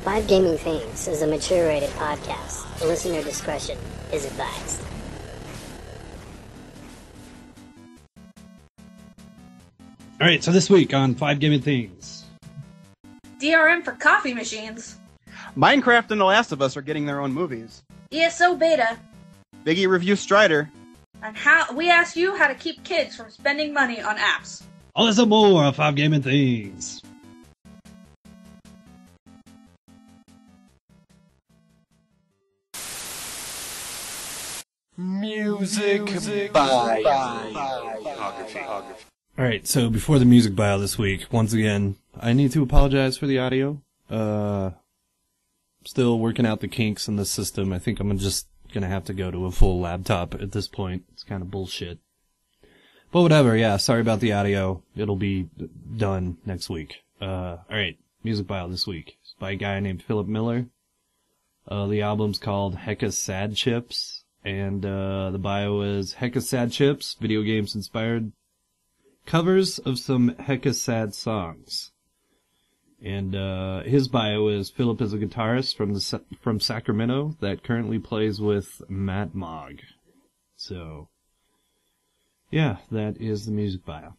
Five Gaming Things is a mature-rated podcast. Listener discretion is advised. Alright, so this week on Five Gaming Things. DRM for coffee machines. Minecraft and The Last of Us are getting their own movies. ESO Beta. Biggie reviews Strider. And how we ask you how to keep kids from spending money on apps. All this and more on Five Gaming Things. Music bio. Alright, so before the music bio this week, once again, I need to apologize for the audio. Still working out the kinks in the system. I think I'm just gonna have to go to a full laptop at this point. It's kind of bullshit. But whatever, yeah, sorry about the audio. It'll be done next week. Alright, music bio this week. It's by a guy named Philip Miller. The album's called Hecka Sad Chips. And the bio is Hecka Sad Chips, video games inspired covers of some hecka sad songs. And his bio is Philip is a guitarist from Sacramento that currently plays with Matt Mogg. So, yeah, that is the music bio.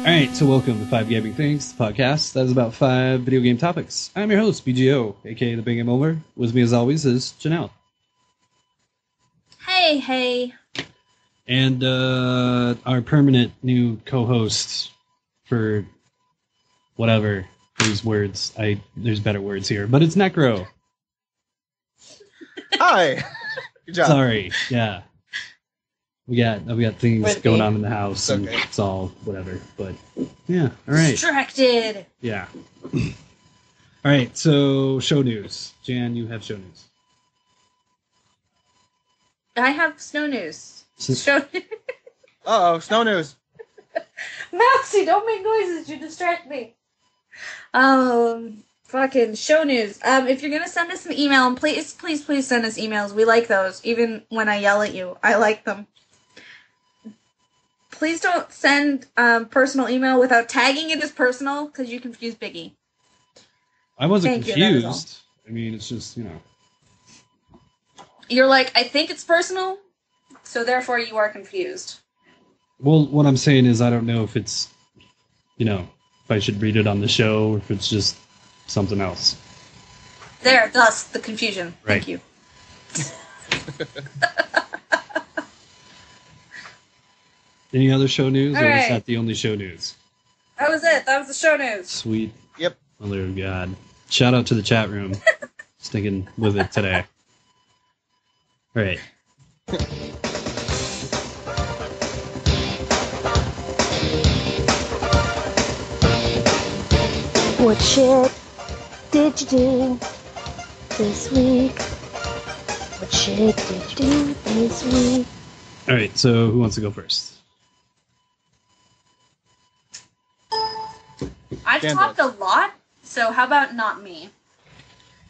Alright, so welcome to Five Gaming Things, the podcast that is about 5 video game topics. I'm your host, BGO, aka the Big Game Over. With me as always is Janelle. Hey. And our permanent new co-host for whatever, these words. There's better words here, but it's Necro. Hi! Good job. Sorry, yeah. We got things going on in the house, and Okay. it's all whatever. But yeah, all right, Distracted. yeah. All right, so show news. Jan, you have show news. I have snow news. So- Show Uh-oh, snow news. Mousy, don't make noises, you distract me. Fucking show news. If you're gonna send us an email, and please send us emails. We like those, even when I yell at you. I like them. Please don't send personal email without tagging it as personal, because you confuse Biggie. I wasn't Thank you, that was confused. I mean, it's just, You're like, I think it's personal, so therefore you are confused. Well, what I'm saying is I don't know if it's, if I should read it on the show or if it's just something else. There, thus the confusion. Right. Thank you. Any other show news, or is Alright. that the only show news? That was it. That was the show news. Sweet. Yep. Mother of God. Shout out to the chat room. Sticking with it today. All right. What shit did you do this week? What shit did you do this week? All right, so who wants to go first? I've Dan talked does. a lot, so how about not me?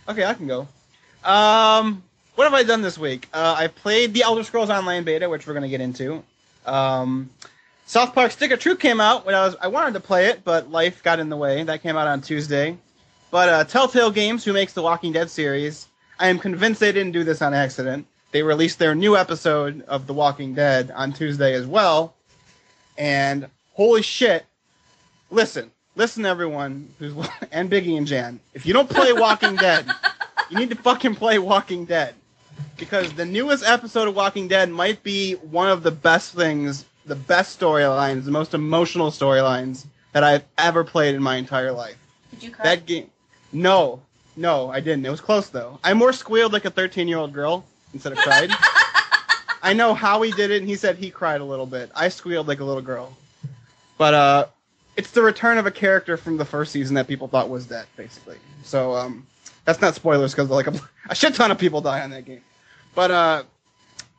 Okay, I can go. What have I done this week? I played the Elder Scrolls Online beta, which we're going to get into. South Park Stick of Truth came out when I wanted to play it, but life got in the way. That came out on Tuesday. But Telltale Games, who makes the Walking Dead series, I am convinced they didn't do this on accident. They released their new episode of The Walking Dead on Tuesday as well. And holy shit, listen everyone, and Biggie and Jan. If you don't play Walking Dead, you need to fucking play Walking Dead. Because the newest episode of Walking Dead might be one of the best things, the best storylines, the most emotional storylines that I've ever played in my entire life. Did you cry? That game... No, I didn't. It was close, though. I more squealed like a 13-year-old girl instead of cried. I know Howie did it, and he said he cried a little bit. I squealed like a little girl. But, it's the return of a character from the first season that people thought was dead, basically. So, that's not spoilers, because like a shit ton of people die on that game. But,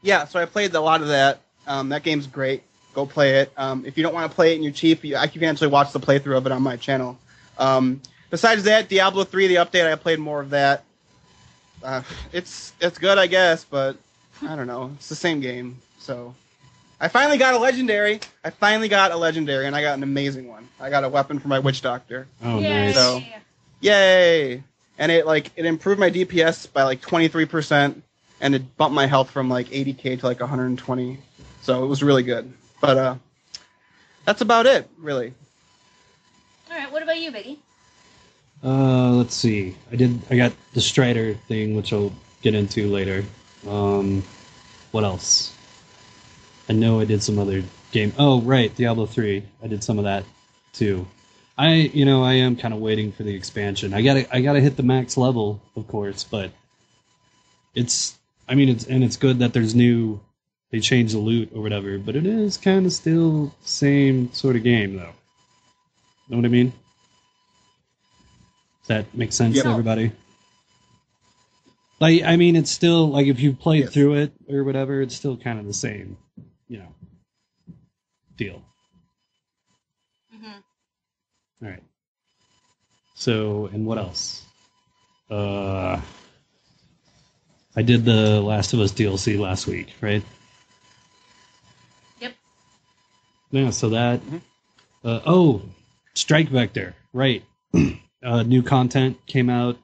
yeah, so I played a lot of that. That game's great. Go play it. If you don't want to play it and you're cheap, you can actually watch the playthrough of it on my channel. Besides that, Diablo 3, the update, I played more of that. It's good, I guess, but I don't know. It's the same game, so... I finally got a legendary, and I got an amazing one. I got a weapon for my witch doctor. Oh, Yay. nice. So, yay! And it improved my DPS by like 23%, and it bumped my health from like 80k to like 120. So it was really good. But that's about it, really. All right, what about you, Biggie? Let's see. I got the Strider thing, which I'll get into later. What else? I know I did some other game. Oh, right, Diablo 3. I did some of that too. I am kind of waiting for the expansion. I gotta hit the max level, of course, but it's good that they changed the loot or whatever, but it is kind of still the same sort of game, though. Know what I mean? Does that make sense to everybody? Like, I mean, it's still, like, if you played through it or whatever, it's still kind of the same, deal. Mm-hmm. All right. So, and what else? I did the Last of Us DLC last week, right? Yep. Yeah, so that... Strike Vector, right. New content came out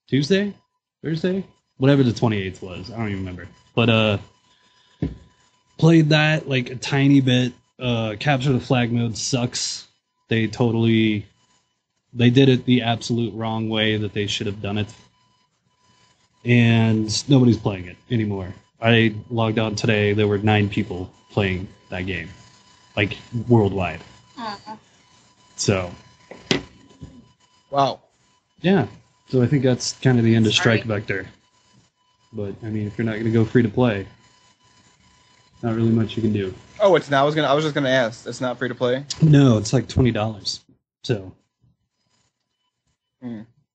Tuesday? Thursday? Whatever the 28th was. I don't even remember. But, played that, like, a tiny bit. Capture the Flag mode sucks. They did it the absolute wrong way that they should have done it. And nobody's playing it anymore. I logged on today, there were 9 people playing that game. Like, worldwide. Uh-uh. So. Wow. Yeah. So I think that's kind of the end of Sorry. Strike Vector. But, I mean, if you're not going to go free to play, not really much you can do. Oh, it's not. I was just gonna ask. It's not free to play. No, it's like $20. So.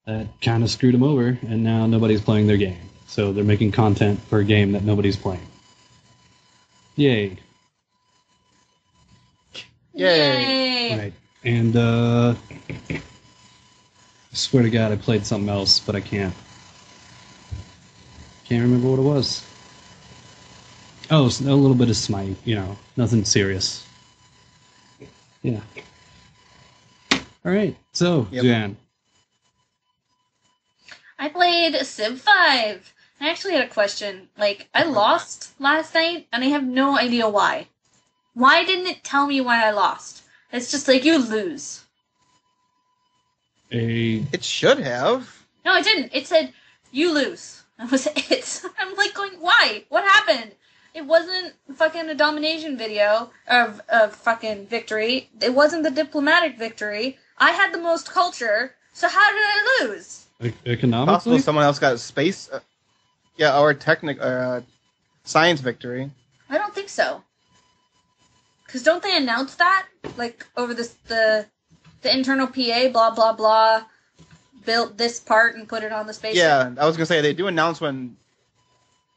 That kind of screwed them over, and now nobody's playing their game. So they're making content for a game that nobody's playing. Yay. Yay! Right. And, I swear to God, I played something else, but I can't remember what it was. Oh, a little bit of Smite, nothing serious. Yeah. Alright, so, Yep. Jan. I played Civ 5. I actually had a question. Like, I lost last night, and I have no idea why. Why didn't it tell me why I lost? It's just like, you lose. It should have. No, it didn't. It said, you lose. That was it. I'm like going, why? What happened? It wasn't fucking a domination video of fucking victory. It wasn't the diplomatic victory. I had the most culture, so how did I lose? Economically? Possibly someone else got space. Or science victory. I don't think so. Because don't they announce that? Like, over the The internal PA, blah, blah, blah, built this part and put it on the spaceship. Yeah, I was gonna say they do announce when.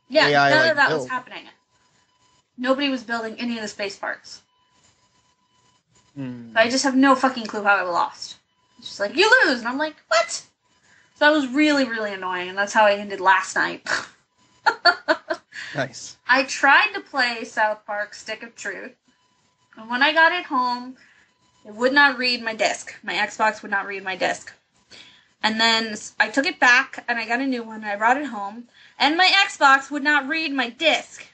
Yeah, AI, none like, of that built. was happening. Nobody was building any of the space parts. Hmm. So I just have no fucking clue how I lost. It's just like, you lose! And I'm like, what? So that was really, really annoying, and that's how I ended last night. Nice. I tried to play South Park Stick of Truth, and when I got it home, it would not read my disc. My Xbox would not read my disc. And then I took it back, and I got a new one, and I brought it home, and my Xbox would not read my disc.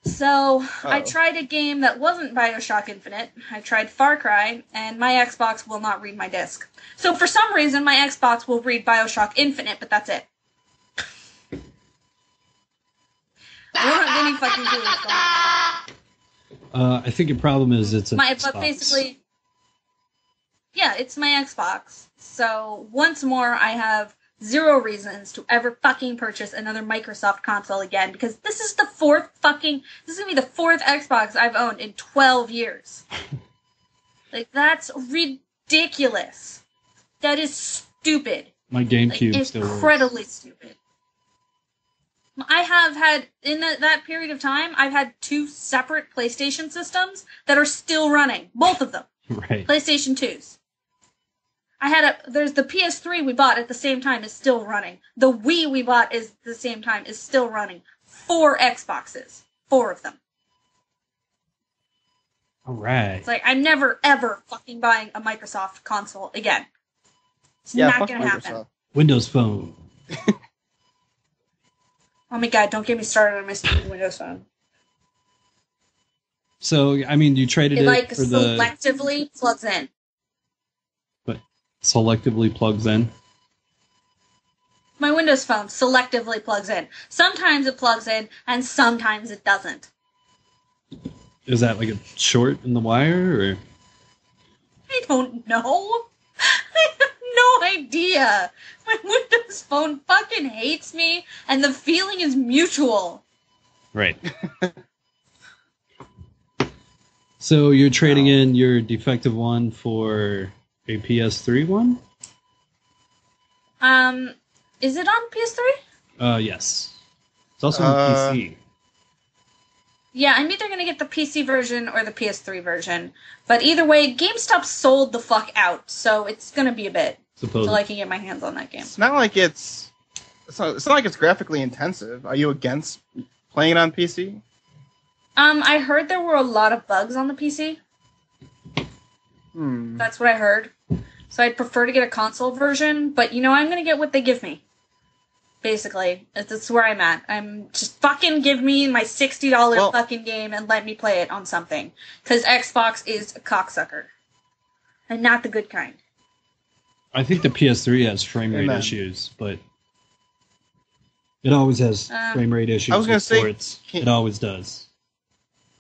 So I tried a game that wasn't Bioshock Infinite. I tried Far Cry, and my Xbox will not read my disc. So for some reason, my Xbox will read Bioshock Infinite, but that's it. I don't have any fucking clue what's going on. I think your problem is it's an Xbox. But basically, yeah, it's my Xbox. So once more, I have zero reasons to ever fucking purchase another Microsoft console again, because this is gonna be the fourth Xbox I've owned in 12 years. Like, that's ridiculous. That is stupid. My GameCube Like, still works. incredibly stupid. I have had, in that period of time, I've had 2 separate PlayStation systems that are still running. Both of them. Right. PlayStation 2s. There's the PS3 we bought at the same time is still running. The Wii we bought is the same time is still running. 4 Xboxes. 4 of them. All right. It's like, I'm never, ever fucking buying a Microsoft console again. It's Yeah, not fuck gonna happen. Microsoft. Windows Phone. Oh my god, don't get me started on my stupid Windows Phone. So, I mean, you traded It, it like, for the... selectively plugs in. But selectively plugs in? My Windows Phone selectively plugs in. Sometimes it plugs in, and sometimes it doesn't. Is that like a short in the wire, or... I don't know. I have no idea. My Windows Phone fucking hates me, and the feeling is mutual. Right. So you're trading in your defective one for a PS3 one? Is it on PS3? Yes. It's also on PC. Yeah, I'm either gonna get the PC version or the PS3 version. But either way, GameStop sold the fuck out, so it's gonna be a bit Supposedly. till I can get my hands on that game. It's not like it's not like it's graphically intensive. Are you against playing it on PC? I heard there were a lot of bugs on the PC. Hmm. That's what I heard. So I'd prefer to get a console version, but I'm gonna get what they give me. Basically, that's where I'm at. I'm just fucking give me my $60 fucking game and let me play it on something. Because Xbox is a cocksucker. And not the good kind. I think the PS3 has frame rate Amen. issues, but it always has frame rate issues. I was gonna with say, ports. It always does.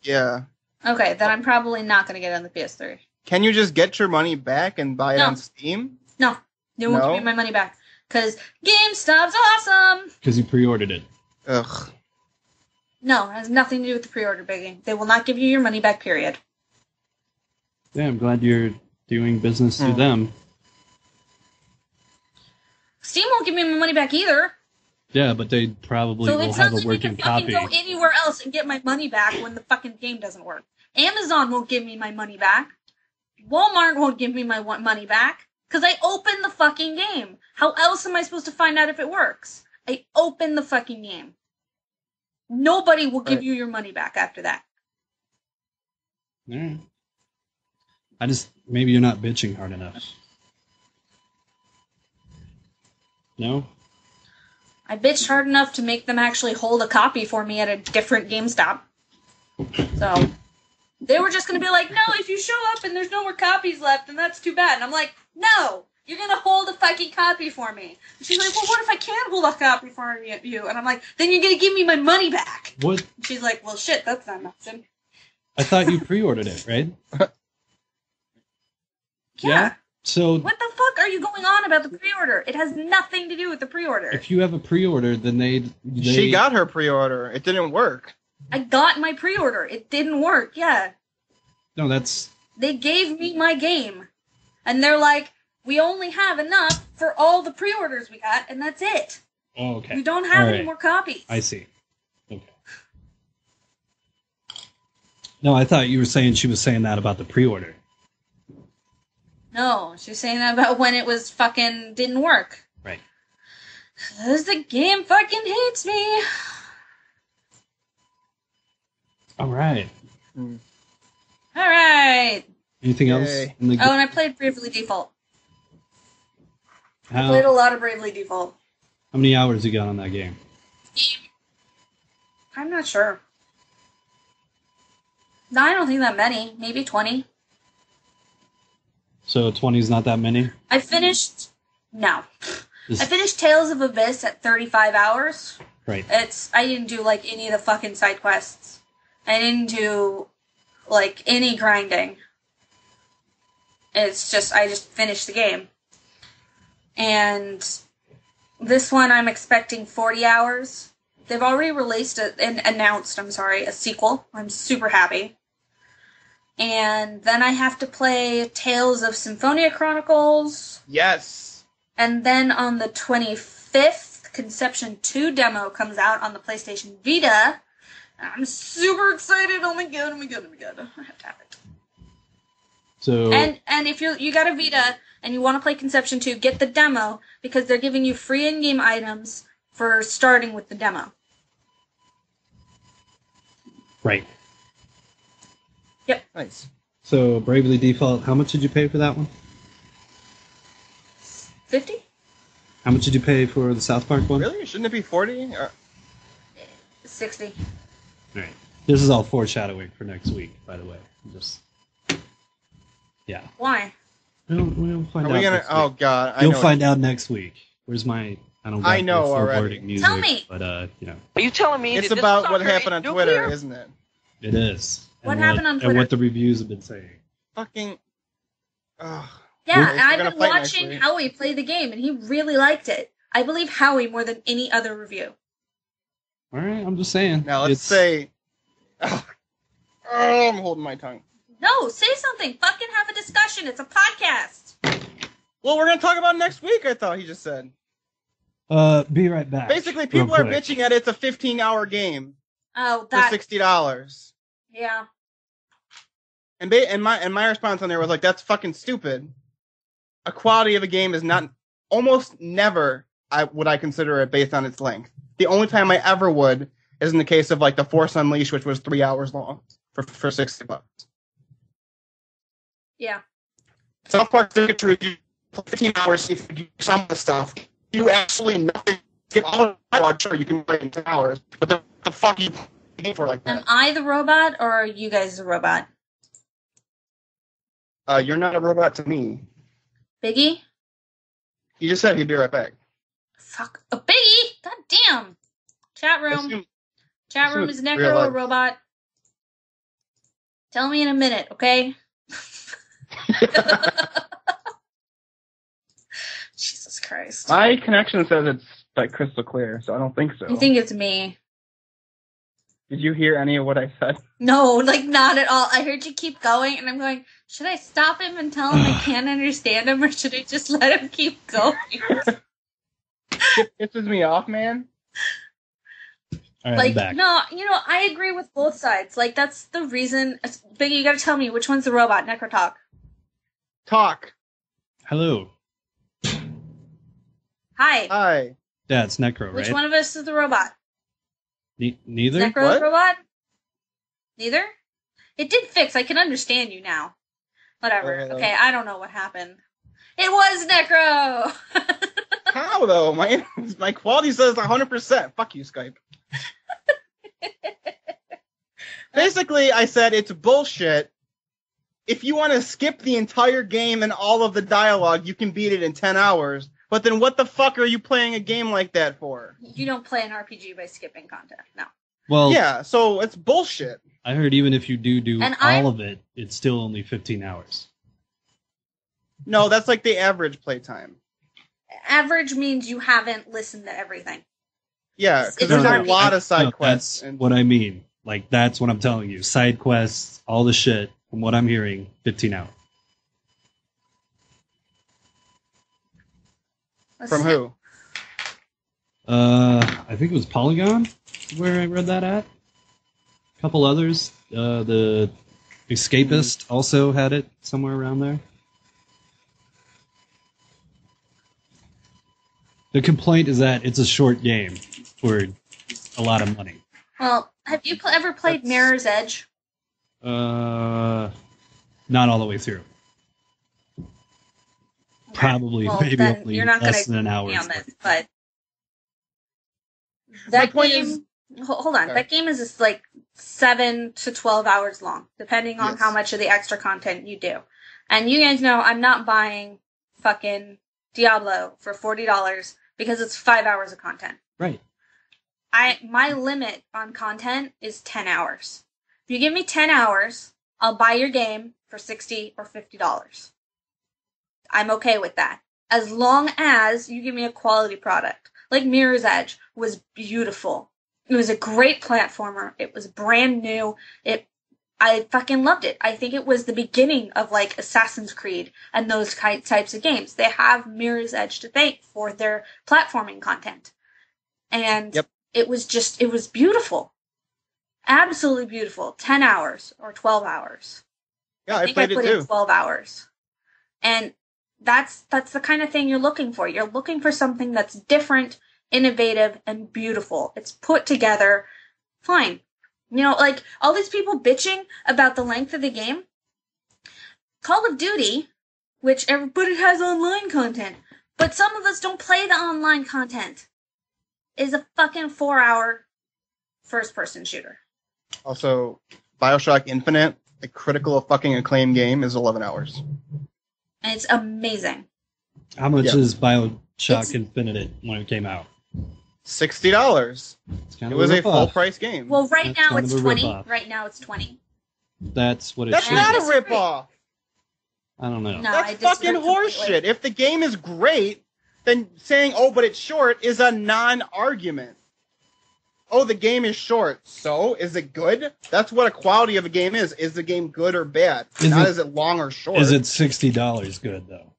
Yeah. Okay, then I'm probably not gonna get it on the PS3. Can you just get your money back and buy it No. on Steam? No. They won't No? give me my money back. Because GameStop's awesome! Because you pre-ordered it. Ugh. No, it has nothing to do with the pre-order bigging. They will not give you your money back, period. Yeah, I'm glad you're doing business through them. Steam won't give me my money back either. Yeah, but they probably So will it's have not a like I can working fucking copy. go anywhere else and get my money back when the fucking game doesn't work. Amazon won't give me my money back. Walmart won't give me my money back. Because I opened the fucking game. How else am I supposed to find out if it works? I opened the fucking game. Nobody will give Right. you your money back after that. Alright. Maybe you're not bitching hard enough. No? I bitched hard enough to make them actually hold a copy for me at a different GameStop. So, they were just going to be like, no, if you show up and there's no more copies left, then that's too bad. And I'm like, no, you're going to hold a fucking copy for me. And she's like, well, what if I can't hold a copy for you? And I'm like, then you're going to give me my money back. What? And she's like, well, shit, that's not an option. I thought you pre-ordered it, right? Yeah. So What the fuck are you going on about the pre-order? It has nothing to do with the pre-order. if you have a pre-order, then they She got her pre-order. It didn't work. I got my pre-order. It didn't work, yeah. No, that's They gave me my game. And they're like, we only have enough for all the pre-orders we got, and that's it. Oh, okay. We don't have All any right. more copies. I see. Okay. No, I thought you were saying she was saying that about the pre-order. No, she was saying that about when it was fucking didn't work. Right. Because the game fucking hates me. All right. Alright. Anything else? Yay. In the Oh, and I played Bravely Default. I how, played a lot of Bravely Default. how many hours you got on that game? I'm not sure. No, I don't think that many. Maybe 20. So 20 is not that many? I finished... No. Is- I finished Tales of Abyss at 35 hours. Right. I didn't do, like, any of the fucking side quests. I didn't do, like, any grinding. It's just, I just finished the game. And this one I'm expecting 40 hours. They've already announced a sequel. I'm super happy. And then I have to play Tales of Symphonia Chronicles. Yes. And then on the 25th, Conception 2 demo comes out on the PlayStation Vita. I'm super excited. Oh my god, oh my god, oh my god. I have to have it. So And if you got a Vita and you want to play Conception 2, get the demo because they're giving you free in-game items for starting with the demo. right. Nice. So Bravely Default, how much did you pay for that one? 50? How much did you pay for the South Park one? Really? Shouldn't it be 40? 60. All right. This is all foreshadowing for next week, by the way. Just yeah. Why? We'll find Are out. we gonna? next Oh week. god, I You'll know. find out next week. Where's my? I don't. Got I know the already. foreboding music, Tell me. But you know, Are you telling me It's that about this what sucker happened on ain't Twitter, nuclear? isn't it? it is. What And happened on And Twitter? what the reviews have been saying. Fucking. Ugh. Yeah, We're and I've gonna been fight next watching week. Howie play the game, and he really liked it. I believe Howie more than any other review. All right, I'm just saying. Now let's It's- say. Ugh. Oh, I'm holding my tongue. No, say something. Fucking have a discussion. It's a podcast. Well, we're gonna talk about it next week. I thought he just said. Be right back. Basically, real people are quick. bitching at it's a 15-hour game Oh, for that. $60. Yeah. And my response on there was like, that's fucking stupid. A quality of a game is not almost never would I consider it based on its length. The only time I ever would is in the case of like the Force Unleashed, which was 3 hours long for $60. Yeah. South Park Circuit Review, 15 hours. If you do some of the stuff, you absolutely nothing. Get all the dialogue, sure you can play in 10 hours, but the fuck you pay for like Am that? I the robot, or are you guys the robot? You're not a robot to me. Biggie? You just said he'd be right back. Fuck. A Biggie? God damn. Chat room. Assume- Chat room, is assume Necro real a life. robot? Tell me in a minute, okay? Jesus Christ. My connection says it's like crystal clear, so I don't think so. I think it's me. Did you hear any of what I said? No, like not at all. I heard you keep going, and I'm going, should I stop him and tell him I can't understand him, or should I just let him keep going? It pisses me off, man. All right, I'm Like, back. no, I agree with both sides. Like, that's the reason. Biggie, you gotta tell me which one's the robot, Necro Talk. Talk. Hello. Hi. Hi. Yeah, it's Necro, Which right? one of us is the robot? Neither? Necro's What? robot? Neither? It did fix. I can understand you now. Whatever. Okay, I don't know what happened. It was Necro! How though? My quality says 100%. Fuck you, Skype. Basically, I said it's bullshit. If you want to skip the entire game and all of the dialogue, you can beat it in 10 hours. But then what the fuck are you playing a game like that for? You don't play an RPG by skipping content. No. Well, Yeah, so it's bullshit. I heard even if you do And all I'm- of it, it's still only 15 hours. No, that's like the average playtime. Average means you haven't listened to everything. Yeah, It's because there's an a RPG. lot of side No, quests. That's what I mean. Like, that's what I'm telling you. Side quests, all the shit From what I'm hearing, 15 hours. From who? I think it was Polygon where I read that at. A couple others. The Escapist also had it somewhere around there. The complaint is that it's a short game for a lot of money. Well, have you ever played Mirror's Edge? Not all the way through. Probably Well, maybe then only you're not less gonna than an hour. on this, but My that point game. is- Hold on, Sorry. that game is just like 7 to 12 hours long, depending on Yes. how much of the extra content you do. And you guys know I'm not buying fucking Diablo for $40 because it's 5 hours of content. Right. My limit on content is 10 hours. If you give me 10 hours, I'll buy your game for $60 or $50. I'm okay with that. As long as you give me a quality product. Like Mirror's Edge was beautiful. It was a great platformer. It was brand new. I fucking loved it. I think it was the beginning of like Assassin's Creed and those types of games. They have Mirror's Edge to thank for their platforming content. And Yep. it was beautiful. Absolutely beautiful. 10 hours or 12 hours. Yeah, I I think played I put it in too. 12 hours. And that's the kind of thing you're looking for. You're looking for something that's different, innovative, and beautiful. It's put together. Fine. You know, like, all these people bitching about the length of the game. Call of Duty, which everybody has online content, but some of us don't play the online content, is a fucking 4-hour first-person shooter. Also, Bioshock Infinite, a critical fucking acclaim game, is 11 hours. And it's amazing. How much Yeah. is Bioshock It's- Infinite when it came out? $60. It's kind It of was a rip-off. full price game. Well, right That's now kind it's of a 20. rip-off. Right now it's 20. That's what it That's should not be. a disagree. ripoff. I don't know. No, I That's disagree fucking completely. horseshit. If the game is great, then saying, oh, but it's short is a non-argument. Oh, the game is short. So, is it good? That's what a quality of a game is. Is the game good or bad? Not is it long or short. Is it $60 good though?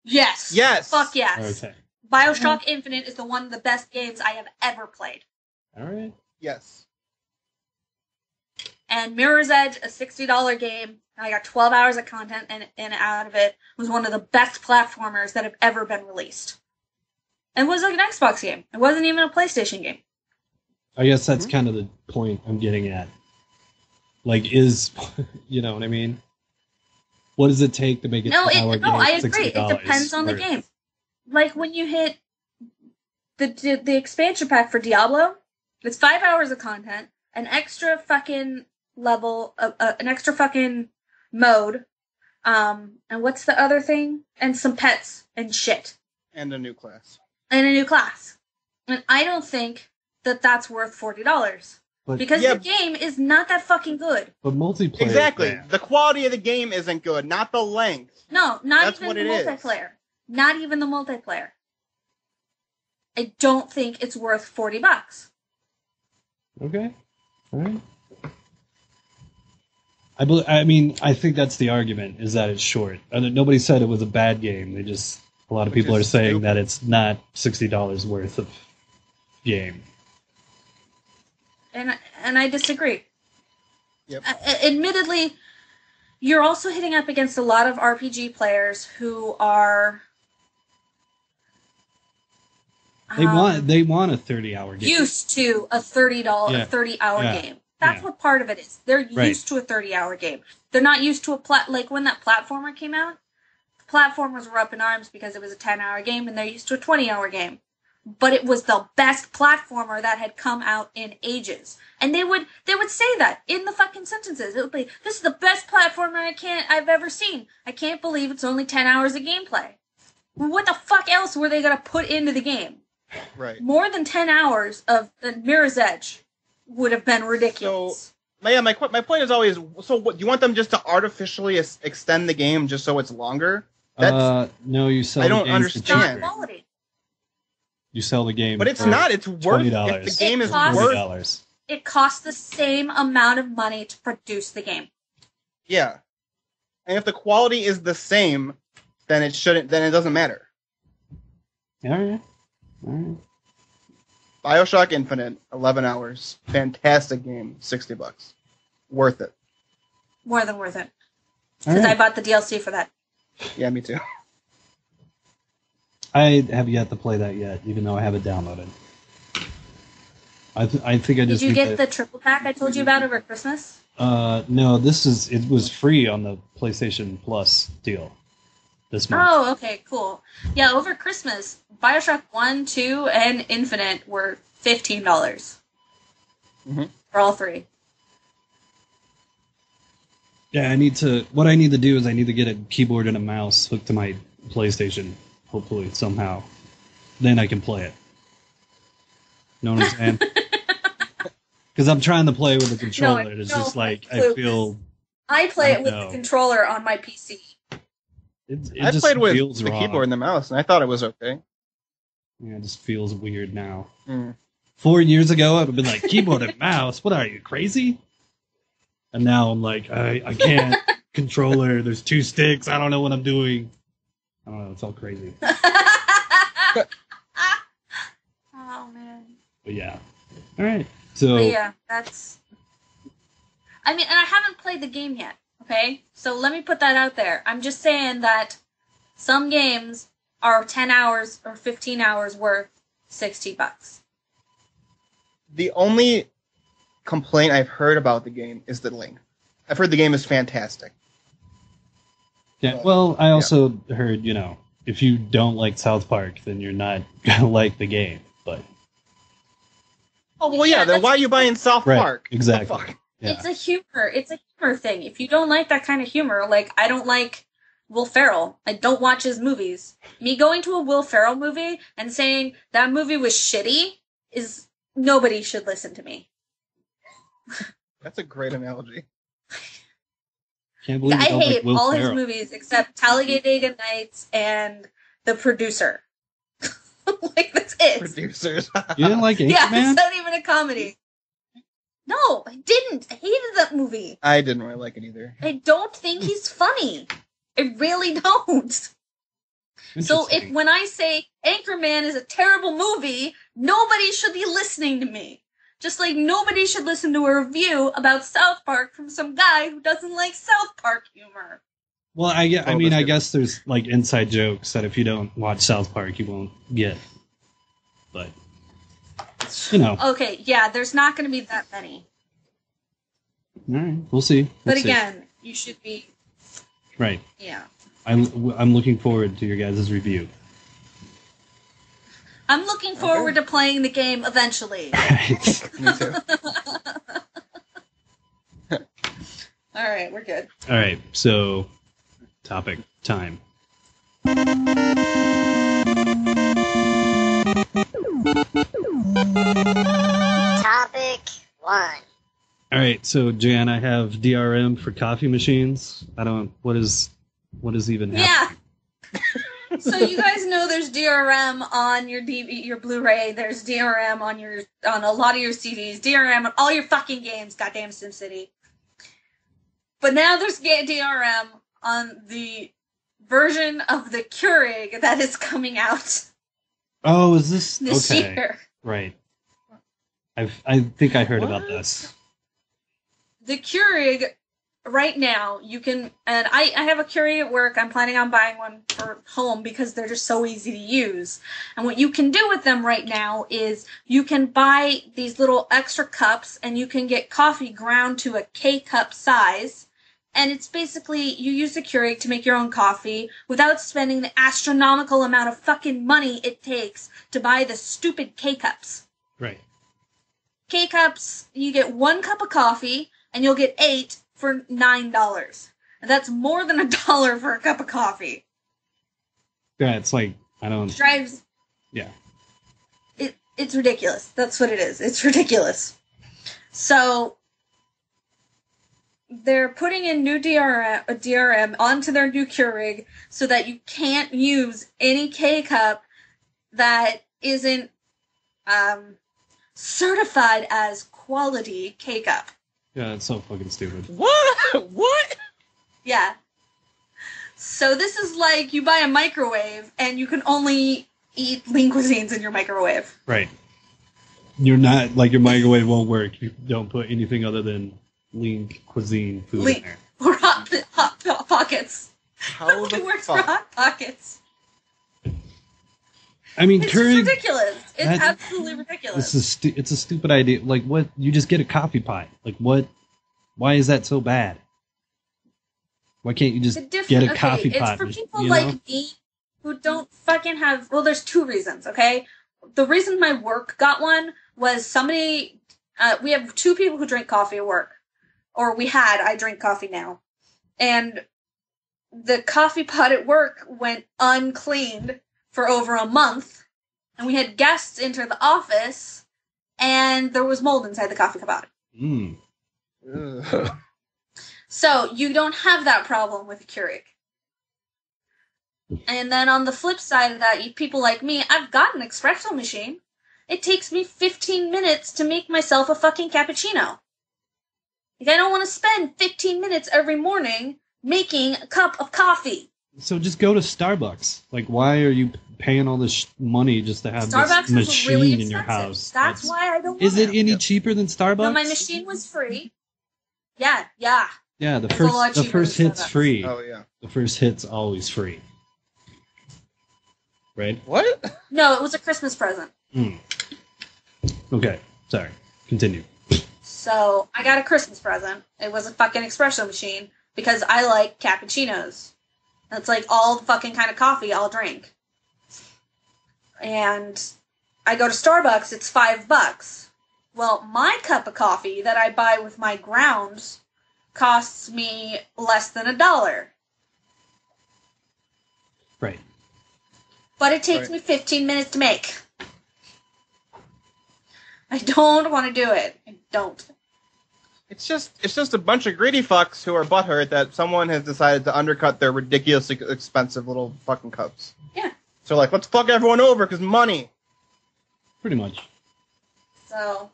Yes. Yes. Fuck yes. Okay. Bioshock Infinite is one of the best games I have ever played. All right. Yes. And Mirror's Edge, a $60 game, I got 12 hours of content and out of it, was one of the best platformers that have ever been released. It was like an Xbox game. It wasn't even a PlayStation game. I guess that's kind of the point I'm getting at. Like, is you know what I mean? What does it take to make it No, an hour game? I agree. It $60? depends on the Or- game. Like when you hit the expansion pack for Diablo, it's 5 hours of content, an extra fucking level, an extra fucking mode, and what's the other thing? And some pets and shit, And a new class. and a new class. And I don't think that that's worth $40 But, because Yeah. the game is not that fucking good. but multiplayer. Exactly. yeah. The quality of the game isn't good, not the length. No, not That's even what the it is. multiplayer. Not even the multiplayer. I don't think it's worth $40. Okay. All right. I mean, I think that's the argument, is that it's short. And nobody said it was a bad game. They just, a lot of Which people are is saying stupid. that it's not $60 worth of game. And I disagree. Yep. Admittedly, you're also hitting up against a lot of RPG players who are They want a 30-hour game. used to a $30 Yeah. 30-hour Yeah. game. That's Yeah. what part of it is. They're Right. used to a 30-hour game. They're not used to like when that platformer came out. Platformers were up in arms because it was a 10-hour game and they're used to a 20-hour game. But it was the best platformer that had come out in ages. And they would say that in the fucking sentences. It would be, this is the best platformer I've ever seen. I can't believe it's only 10 hours of gameplay. What the fuck else were they gonna put into the game? Right. More than 10 hours of the Mirror's Edge would have been ridiculous. My point is always, so what, do you want them just to artificially extend the game just so it's longer? No, you sell I the don't game understand. for Not cheaper. quality. You sell the game But it's for not. It's worth, $20. if the game It is costs- worth, $40. It costs the same amount of money to produce the game. Yeah. And if the quality is the same, then it doesn't matter. Alright. BioShock Infinite, 11 hours. Fantastic game, $60. Worth it. More than worth it. Because I bought the DLC for that. Yeah, me too. I have yet to play that yet, even though I have it downloaded. I think I just... Did you get the triple pack I told you about over Christmas? No, it was free on the PlayStation Plus deal this month. Oh, okay, cool. Yeah, over Christmas, BioShock 1, 2, and Infinite were $15. Mm-hmm. For all three. Yeah, what I need to do is I need to get a keyboard and a mouse hooked to my PlayStation, hopefully, somehow. Then I can play it. Know what I'm saying? Because I'm trying to play with a controller, and it's just like, I feel... I play it with the controller on my PC. It I just played with feels the wrong. keyboard and the mouse, and I thought it was okay. Yeah, it just feels weird now. Mm. 4 years ago, I would have been like, keyboard and mouse? What are you, crazy? And now I'm like, I can't. Controller, there's 2 sticks, I don't know what I'm doing. I don't know, it's all crazy. Oh, man. But yeah. Alright, so... But yeah, that's... I mean, and I haven't played the game yet, okay? So let me put that out there. I'm just saying that some games are 10 hours or 15 hours worth $60. The only complaint I've heard about the game is the length. I've heard the game is fantastic. Yeah, well, I also heard, if you don't like South Park, then you're not gonna like the game, but... Oh, well, yeah, then why are you buying South Park? Exactly. What the fuck? Yeah. It's a humor thing. If you don't like that kind of humor, like, I don't like Will Ferrell. I don't watch his movies. Me going to a Will Ferrell movie and saying that movie was shitty is... Nobody should listen to me. That's a great analogy. Can't believe I you don't hate like Will all Ferrell. his movies except Talladega Nights and The Producer. Like, that's it. Producers. You didn't like Anchorman? Yeah, it's not even a comedy. No, I didn't. I hated that movie. I didn't really like it either. I don't think he's funny. I really don't. So when I say Anchorman is a terrible movie, nobody should be listening to me. Just like nobody should listen to a review about South Park from some guy who doesn't like South Park humor. Well, I guess there's like inside jokes that if you don't watch South Park, you won't get. But, Okay, yeah, there's not going to be that many. All right, we'll see. But again, you should be... Right. Yeah. I'm looking forward to your guys' review. I'm looking forward to playing the game eventually. Me too. Alright, we're good. All right, so topic time. Topic 1. All right, so Jan, I have DRM for coffee machines. What is even happening? Yeah. So you guys know there's DRM on your your Blu-ray. There's DRM on a lot of your CDs. DRM on all your fucking games. Goddamn SimCity. But now there's DRM on the version of the Keurig that is coming out Oh, is this year. Right. I think I heard about this. The Keurig, right now, you can, and I have a Keurig at work. I'm planning on buying one for home because they're just so easy to use. And what you can do with them right now is you can buy these little extra cups and you can get coffee ground to a K-cup size. And it's basically, you use the Keurig to make your own coffee without spending the astronomical amount of fucking money it takes to buy the stupid K-cups. Right. K-cups, you get 1 cup of coffee, and you'll get 8 for $9. And that's more than $1 for a cup of coffee. Yeah, it's like, I don't... Drives... Yeah. It's ridiculous. That's what it is. It's ridiculous. So... they're putting in new DRM onto their new Keurig so that you can't use any K-cup that isn't certified as quality K-cup. Yeah, it's so fucking stupid. What? What? Yeah. So this is like you buy a microwave and you can only eat lean cuisines in your microwave. Right. You're not, like, your microwave won't work. You don't put anything other than lean cuisine food in there. Or hot pockets. How It only the works for fuck? hot pockets. I mean, It's Keurig, just ridiculous. It's that- absolutely ridiculous. it's a stupid idea. Like, what? You just get a coffee pot. Like, what? Why is that so bad? Why can't you just get a coffee pot? It's for people you know? like me who don't fucking have. Well, there's two reasons. Okay, the reason my work got one was somebody. We have two people who drink coffee at work, or we had. I drink coffee now, and the coffee pot at work went uncleaned for over a month, and we had guests enter the office, and there was mold inside the coffee pot. Mm. Ugh. So you don't have that problem with a Keurig. And then on the flip side of that, you people like me, I've got an espresso machine. It takes me 15 minutes to make myself a fucking cappuccino. Like, I don't want to spend 15 minutes every morning making a cup of coffee. So just go to Starbucks. Like, why are you paying all this money just to have Starbucks this is machine really in expensive. your house? That's why I don't want Is it it. any cheaper than Starbucks? No, my machine was free. Yeah. Yeah, It's a lot the cheaper first than hit's Starbucks. free. Oh yeah. The first hit's always free. Right? What? No, it was a Christmas present. Mm. Okay, sorry. Continue. So I got a Christmas present. It was a fucking espresso machine because I like cappuccinos. That's like all the fucking kind of coffee I'll drink. And I go to Starbucks, it's $5. Well, my cup of coffee that I buy with my grounds costs me less than $1. Right. But it takes Right. me 15 minutes to make. I don't want to do it. I don't. It's just a bunch of greedy fucks who are butthurt that someone has decided to undercut their ridiculously expensive little fucking cups. Yeah. So let's fuck everyone over because money. Pretty much. So,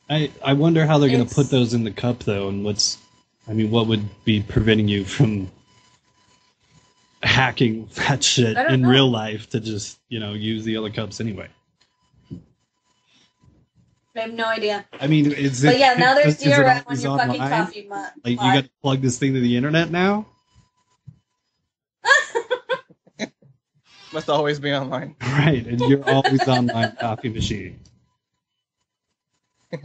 I wonder how they're going to It's- put those in the cup, though, and what would be preventing you from hacking that shit I don't in know. real life to just, use the other cups anyway? I have no idea. I mean, is it... But yeah, now there's is it DRM on always your fucking online? coffee mug. Like, you got to plug this thing to the internet now? Must always be online. Right, and you're always online coffee machine. But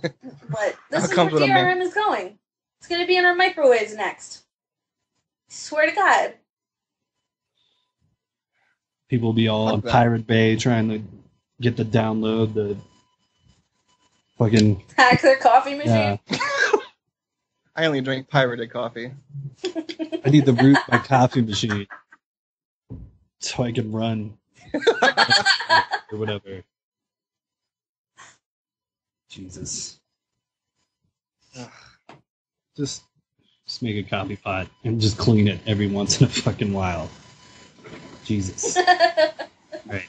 this It is where comes with a DRM is going. It's going to be in our microwaves next. Swear to God. People will be all Fuck on that. Pirate Bay trying to get the download, the fucking... Hack their coffee machine. Yeah. I only drink pirated coffee. I need to root my coffee machine so I can run or whatever. Jesus. Just make a coffee pot and just clean it every once in a fucking while. Jesus. Right.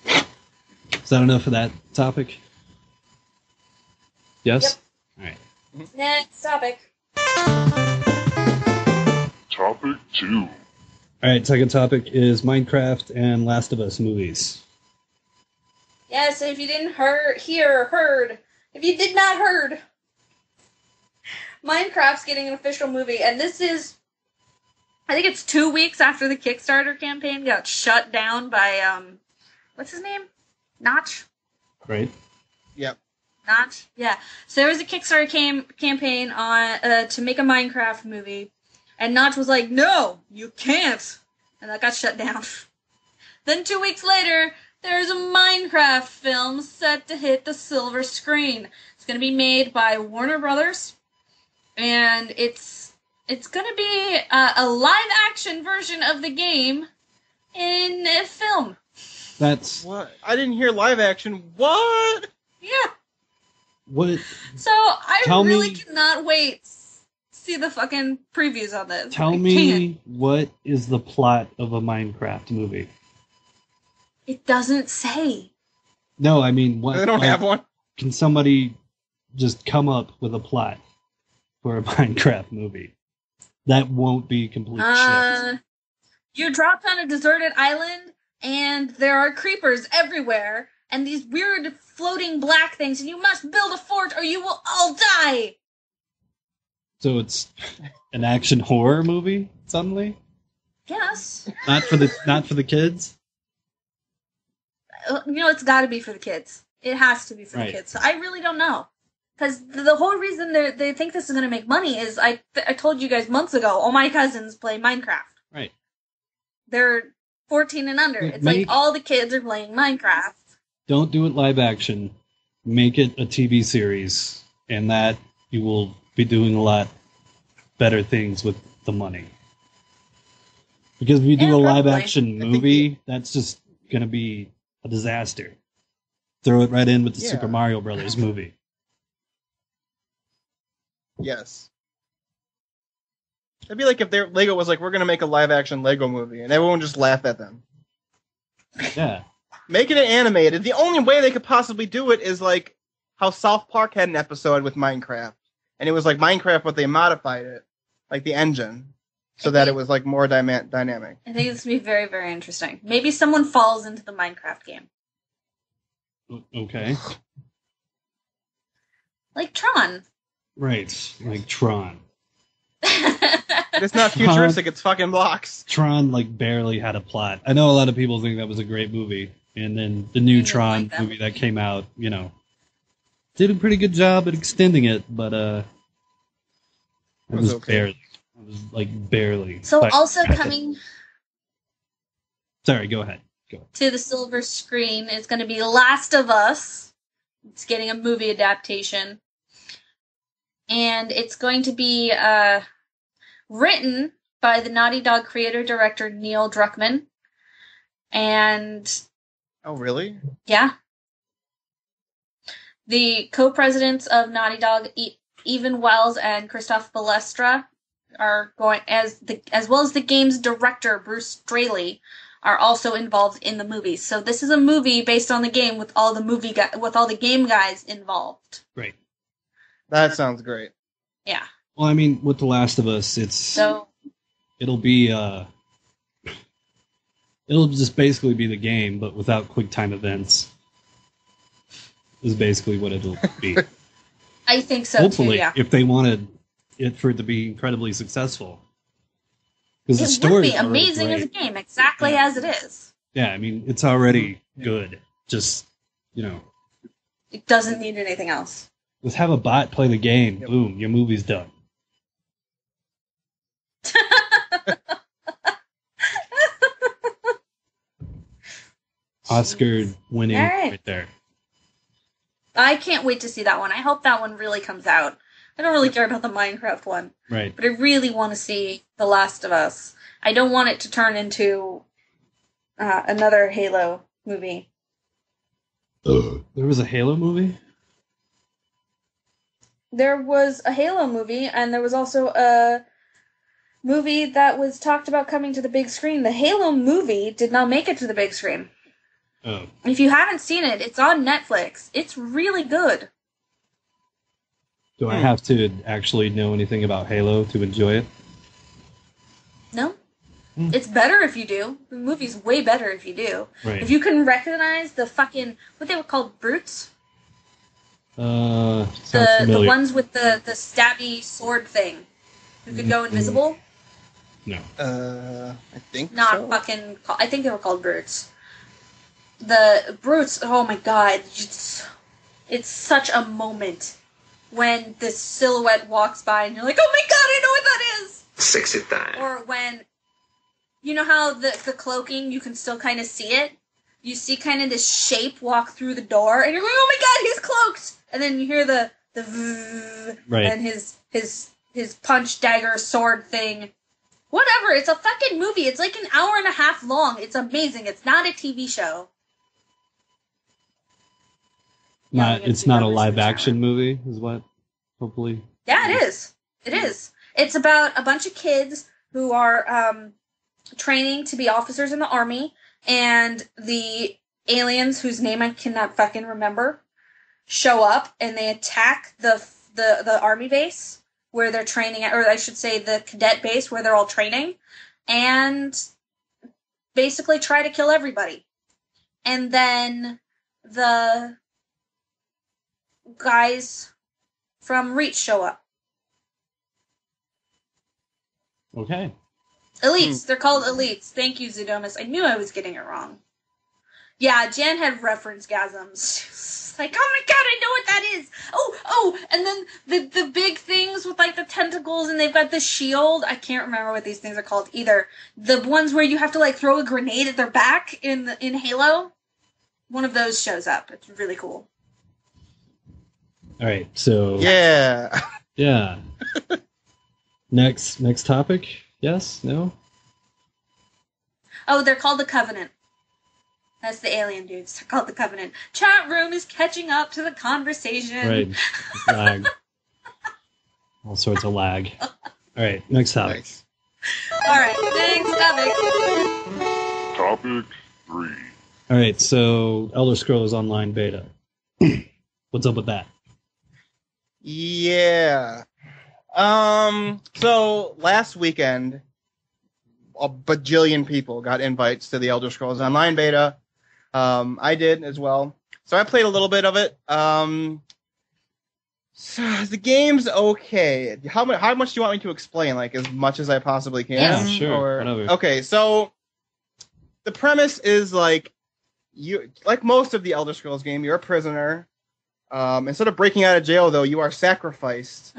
Is that enough of that topic? Yes? All right. Next topic. Topic 2. All right, second topic is Minecraft and Last of Us movies. Yes, if you didn't if you did not heard, Minecraft's getting an official movie, and this is, I think it's 2 weeks after the Kickstarter campaign got shut down by, what's his name? Notch? Right? Yep. Notch? Yeah. So there was a Kickstarter campaign on to make a Minecraft movie, and Notch was like, no, you can't. And that got shut down. Then 2 weeks later, there's a Minecraft film set to hit the silver screen. It's going to be made by Warner Brothers, and it's going to be a live-action version of the game in a film. That's What? I didn't hear live action. What? Yeah. what. So I Tell really me- cannot wait to see the fucking previews on this. Tell I me can't. what is the plot of a Minecraft movie? It doesn't say. No, I mean, what? They don't like, have one. Can somebody just come up with a plot for a Minecraft movie? That won't be complete shit. You're dropped on a deserted island, and there are creepers everywhere, and these weird floating black things, and you must build a fort or you will all die! So it's an action horror movie suddenly? Yes. Not for the kids? It's gotta be for the kids. It has to be for the kids. So I really don't know. Because the whole reason they think this is going to make money is, I told you guys months ago, all my cousins play Minecraft. Right. They're 14 and under. It's like all the kids are playing Minecraft. Don't do it live action. Make it a TV series. And that you will be doing a lot better things with the money. Because if you do a live action movie, that's just going to be a disaster. Throw it right in with the Super Mario Brothers movie. Yes. It'd be like if Lego was like, we're going to make a live-action Lego movie, and everyone would just laugh at them. Yeah. Making it animated, the only way they could possibly do it is like how South Park had an episode with Minecraft. And it was like Minecraft, but they modified it, like the engine, so that it was like more dynamic. I think this would be very, very interesting. Maybe someone falls into the Minecraft game. Okay. Like Tron. Right, like Tron. It's not futuristic, it's fucking blocks. Tron, like, barely had a plot. I know a lot of people think that was a great movie. And then the new Tron movie that came out, did a pretty good job at extending it, but, it was okay. Barely. It was, like, barely. So also coming... Sorry, go ahead. To the silver screen is going to be Last of Us. It's getting a movie adaptation. And it's going to be written by the Naughty Dog creator-director Neil Druckmann. And... Oh, really? Yeah. The co-presidents of Naughty Dog, Evan Wells and Christoph Balestra, are going, as well as the game's director, Bruce Straley, are also involved in the movie. So this is a movie based on the game with all the game guys involved. Great. That sounds great. Yeah. Well, I mean, with The Last of Us, it'll just basically be the game, but without QuickTime events. Is basically what it'll be. I think so. Hopefully, too, yeah. If they wanted it for it to be incredibly successful. Because the It story would be amazing as a game, exactly as it is. Yeah, I mean, it's already good. Just, It doesn't need anything else. Just have a bot play the game. Yep. Boom, your movie's done. Oscar winning right there. I can't wait to see that one. I hope that one really comes out. I don't really care about the Minecraft one. Right. But I really want to see The Last of Us. I don't want it to turn into another Halo movie. There was a Halo movie? There was a Halo movie, and there was also a movie that was talked about coming to the big screen. The Halo movie did not make it to the big screen. Oh. If you haven't seen it, it's on Netflix. It's really good. Do I have to actually know anything about Halo to enjoy it? No. It's better if you do. The movie's way better if you do. Right. If you can recognize the fucking... What they were called? Brutes? The ones with the stabby sword thing. Who could go invisible? No. I think Not so. fucking... I think they were called Brutes. The Brutes... Oh my god. It's such a moment when this silhouette walks by and you're like, oh my god, I know what that is! Sexy time. Or when... You know how the cloaking, you can still kind of see it? You see kind of this shape walk through the door, and you're going, oh my god, he's cloaked! And then you hear the right. And his punch, dagger, sword thing. Whatever, it's a fucking movie. It's like an hour and a half long. It's amazing. It's not a TV show. It's not a live-action movie, is what? Hopefully. Yeah, it is. It is. It's about a bunch of kids who are training to be officers in the army, and the aliens, whose name I cannot fucking remember, show up, and they attack the army base where they're training, or I should say the cadet base where they're all training, and basically try to kill everybody. And then the guys from Reach show up. Okay. Elites. They're called Elites. Thank you, Zudomus. I knew I was getting it wrong. Yeah, Jan had reference gasms. Like, oh my god, I know what that is! Oh, and then the big things with, like, the tentacles, and they've got the shield. I can't remember what these things are called either. The ones where you have to, like, throw a grenade at their back in Halo. One of those shows up. It's really cool. All right, so... Yeah. Yeah. Next topic? Yes? No? Oh, they're called the Covenant. That's the alien dudes. They're called the Covenant. Chat room is catching up to the conversation. Right. Lag. All sorts of lag. All right, next topic. Nice. All right, next topic. Topic 3. All right, so Elder Scrolls Online beta. What's up with that? Yeah. So last weekend, a bajillion people got invites to the Elder Scrolls Online beta. I did as well. So I played a little bit of it. So the game's okay. How much do you want me to explain? Like, as much as I possibly can? Yeah, sure, whatever. Okay, so the premise is like most of the Elder Scrolls game, you're a prisoner. Instead of breaking out of jail, though, you are sacrificed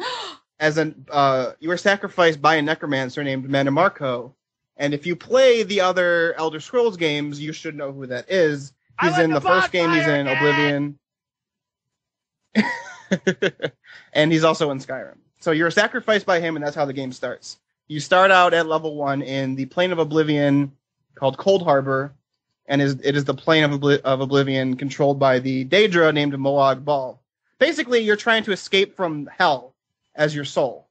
you were sacrificed by a necromancer named Mannimarco. And if you play the other Elder Scrolls games, you should know who that is. He's in the first game, he's in Oblivion. And he's also in Skyrim. So you're sacrificed by him, and that's how the game starts. You start out at level 1 in the plane of Oblivion called Cold Harbor, and it is the plane of Oblivion controlled by the Daedra named Moag Bal. Basically, you're trying to escape from hell as your soul,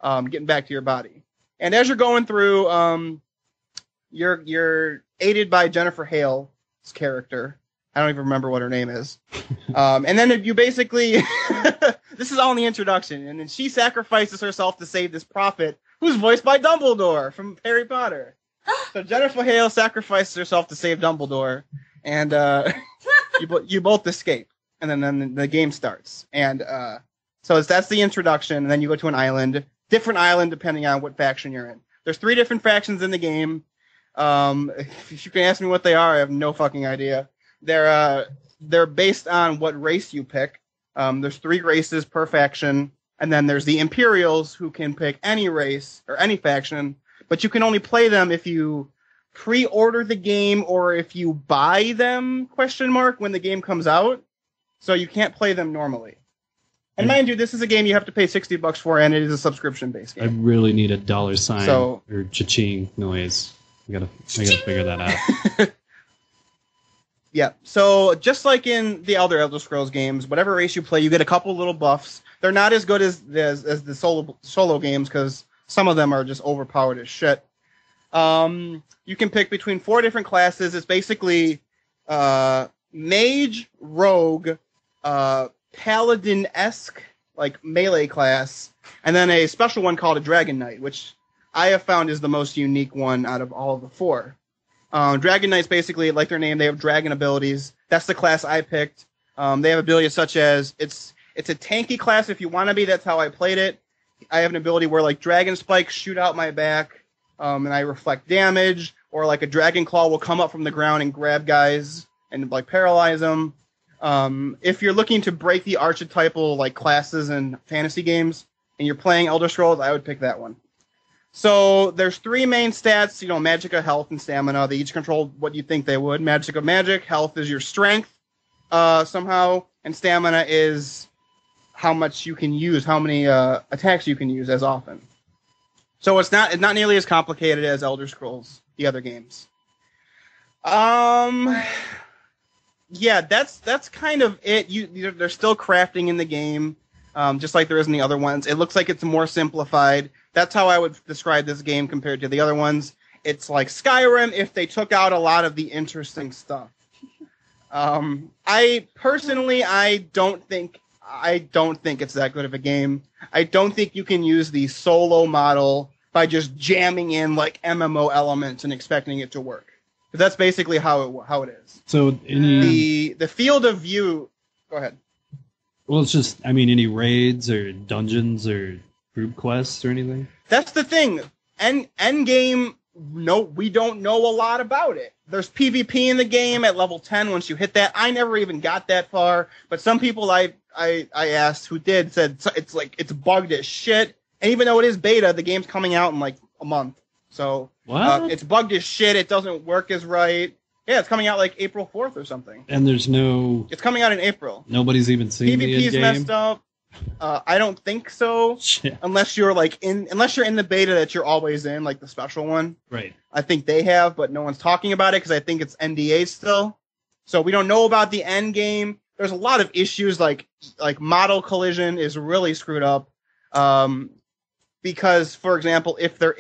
getting back to your body. And as you're going through, you're aided by Jennifer Hale's character. I don't even remember what her name is. And then you basically, this is all in the introduction, and then she sacrifices herself to save this prophet who's voiced by Dumbledore from Harry Potter. So Jennifer Hale sacrifices herself to save Dumbledore, and you both escape, and then the game starts. And so that's the introduction, and then you go to an island, different island depending on what faction you're in. There's 3 different factions in the game. If you can ask me what they are, I have no fucking idea. They're based on what race you pick. There's 3 races per faction, and then there's the Imperials who can pick any race or any faction, but you can only play them if you pre-order the game or if you buy them, when the game comes out. So you can't play them normally. And mind you, this is a game you have to pay $60 for, and it is a subscription-based game. I really need a $sign So- or cha-ching noise. I gotta figure that out. Yeah, so just like in the other Elder Scrolls games, whatever race you play, you get a couple little buffs. They're not as good as the solo games, because some of them are just overpowered as shit. You can pick between 4 different classes. It's basically mage, rogue, paladin-esque, like melee class, and then a special one called a Dragon Knight, which I have found is the most unique one out of all of the 4. Dragon Knights, basically, like their name, they have dragon abilities. That's the class I picked. They have abilities such as, it's a tanky class if you want to be. That's how I played it. I have an ability where, like, dragon spikes shoot out my back, and I reflect damage, or, like, a dragon claw will come up from the ground and grab guys and, like, paralyze them. If you're looking to break the archetypal, like, classes in fantasy games, and you're playing Elder Scrolls, I would pick that one. So there's 3 main stats, Magicka, health, and stamina. They each control what you think they would. Magicka, magic. Health is your strength, somehow. And stamina is how much you can use, how many attacks you can use as often. So it's not nearly as complicated as Elder Scrolls, the other games. Yeah, that's kind of it. They're still crafting in the game, just like there is in the other ones. It looks like it's more simplified. That's how I would describe this game compared to the other ones. It's like Skyrim if they took out a lot of the interesting stuff. I don't think I don't think it's that good of a game. I don't think you can use the solo model by just jamming in like MMO elements and expecting it to work. But that's basically how it is. So The field of view. Go ahead. Well, it's just, I mean, any raids or dungeons or group quests or anything? That's the thing. Endgame, no, we don't know a lot about it. There's PvP in the game at level 10 once you hit that. I never even got that far, but some people I asked who did said it's bugged as shit. And even though it is beta, the game's coming out in like a month. So it's bugged as shit. It doesn't work as right. Yeah, it's coming out like April 4th or something. And there's no... It's coming out in April. Nobody's even seen the PvP's end game? messed up. I don't think so. Shit. Unless you're in the beta that you're always in, like the special one. Right. I think they have, but no one's talking about it because I think it's NDA still. So we don't know about the end game. There's a lot of issues like model collision is really screwed up. Because, for example, if there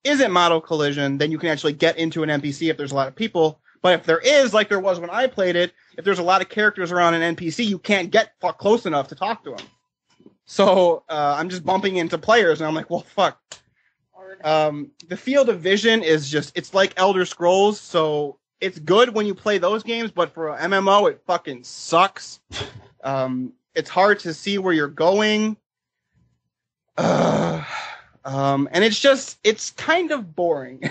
isn't model collision, then you can actually get into an NPC if there's a lot of people. But if there is, like there was when I played it, if there's a lot of characters around an NPC, you can't get close enough to talk to them. So I'm just bumping into players, and I'm like, well, fuck. The field of vision is it's like Elder Scrolls, so it's good when you play those games, but for an MMO, it fucking sucks. It's hard to see where you're going. And it's kind of boring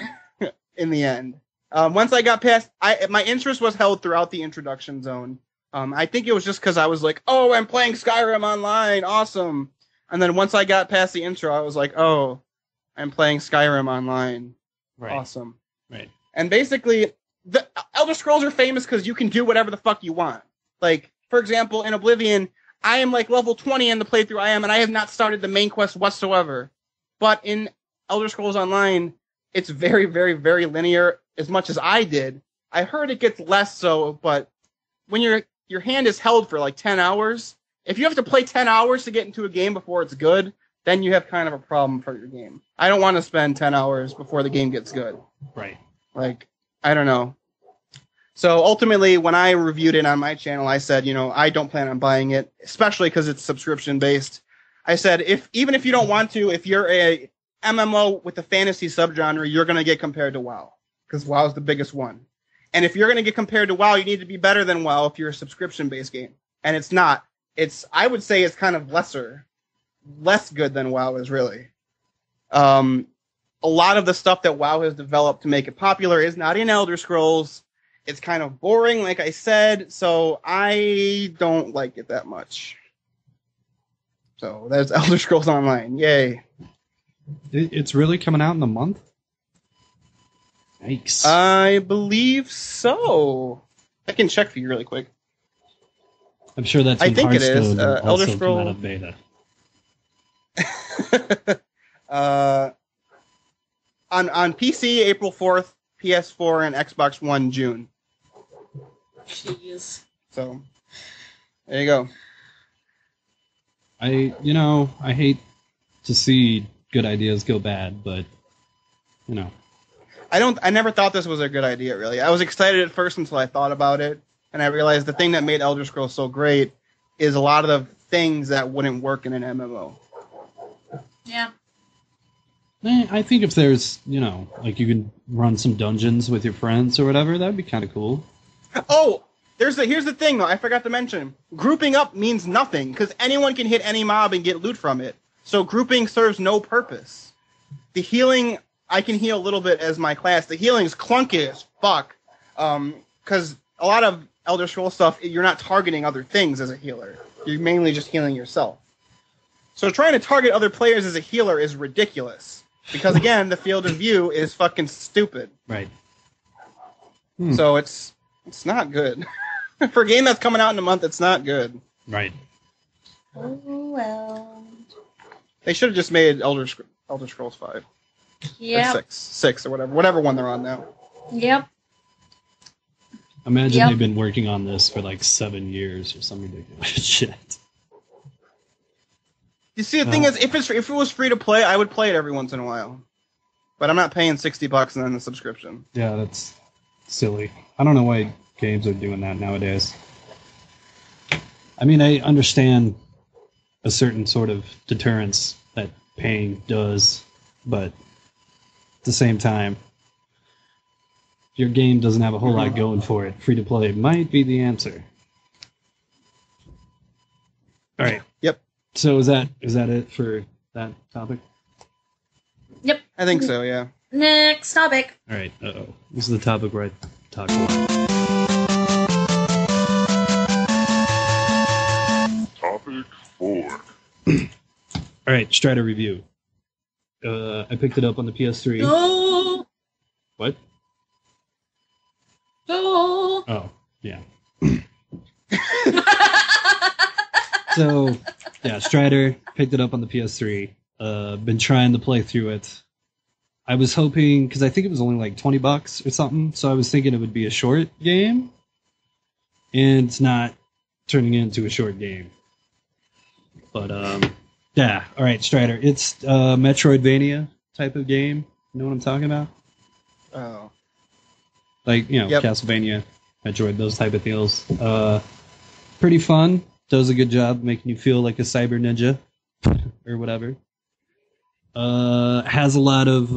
in the end. Once I got past, my interest was held throughout the introduction zone. I think it was just because I was like, oh, I'm playing Skyrim online, awesome. And then once I got past the intro, I was like, oh, I'm playing Skyrim online, awesome. Right. And basically, the Elder Scrolls are famous because you can do whatever the fuck you want. Like, for example, in Oblivion, I am like level 20 in the playthrough I am, and I have not started the main quest whatsoever. But in Elder Scrolls Online, it's very, very, very linear, as much as I did. I heard it gets less so, but when your hand is held for like 10 hours, if you have to play 10 hours to get into a game before it's good, then you have kind of a problem for your game. I don't want to spend 10 hours before the game gets good. Right. Like, I don't know. So ultimately, when I reviewed it on my channel, I said, I don't plan on buying it, especially because it's subscription-based. I said, even if you don't want to, if you're a MMO with a fantasy subgenre, you're going to get compared to WoW, because WoW is the biggest one. And if you're going to get compared to WoW, you need to be better than WoW if you're a subscription-based game. And it's not. I would say it's kind of less good than WoW is really. A lot of the stuff that WoW has developed to make it popular is not in Elder Scrolls. It's kind of boring, like I said, so I don't like it that much. So that's Elder Scrolls Online. Yay. It's really coming out in a month? Yikes. I believe so. I can check for you really quick. I'm sure that's I when think it is. Hearthstone will Elder also Scroll- come out of beta. On PC, April 4th, PS4, and Xbox One, June. Jeez. So, there you go. I hate to see good ideas go bad, but, I never thought this was a good idea, really. I was excited at first until I thought about it, and I realized the thing that made Elder Scrolls so great is a lot of the things that wouldn't work in an MMO. Yeah. I think if there's, like you can run some dungeons with your friends or whatever, that'd be kind of cool. Oh, here's the thing, though. I forgot to mention. Grouping up means nothing, because anyone can hit any mob and get loot from it. So grouping serves no purpose. The healing, I can heal a little bit as my class. The healing's clunky as fuck. Because a lot of Elder Scrolls stuff, you're not targeting other things as a healer. You're mainly just healing yourself. So trying to target other players as a healer is ridiculous. Because, again, the field of view is fucking stupid. Right. So it's not good. For a game that's coming out in a month, it's not good. Right. Oh, well. They should have just made Elder Scrolls 5. Yep. Or 6 or whatever one they're on now. Yep. Imagine Yep. they've been working on this for like 7 years or some ridiculous shit. You see, the thing is, if it was free to play, I would play it every once in a while. But I'm not paying $60 and then the subscription. Yeah, that's silly. I don't know why games are doing that nowadays. I mean, I understand a certain sort of deterrence that paying does, but at the same time, your game doesn't have a whole lot going for it. Free to play might be the answer. All right. Yep. So is that it for that topic? Yep. I think so, yeah. Next topic. All right. Uh-oh. This is the topic where I talk a lot. Topic 4. All right. Strider review. I picked it up on the PS3. Go. What? Go. Oh, yeah. So, yeah, Strider, picked it up on the PS3. Been trying to play through it. I was hoping, because I think it was only like $20 or something, so I was thinking it would be a short game. And it's not turning into a short game. But, yeah, alright, Strider. It's a Metroidvania type of game. You know what I'm talking about? Oh. Like, you know, Yep. Castlevania, Metroid, those type of deals. Pretty fun. Does a good job making you feel like a cyber ninja or whatever. Has a lot of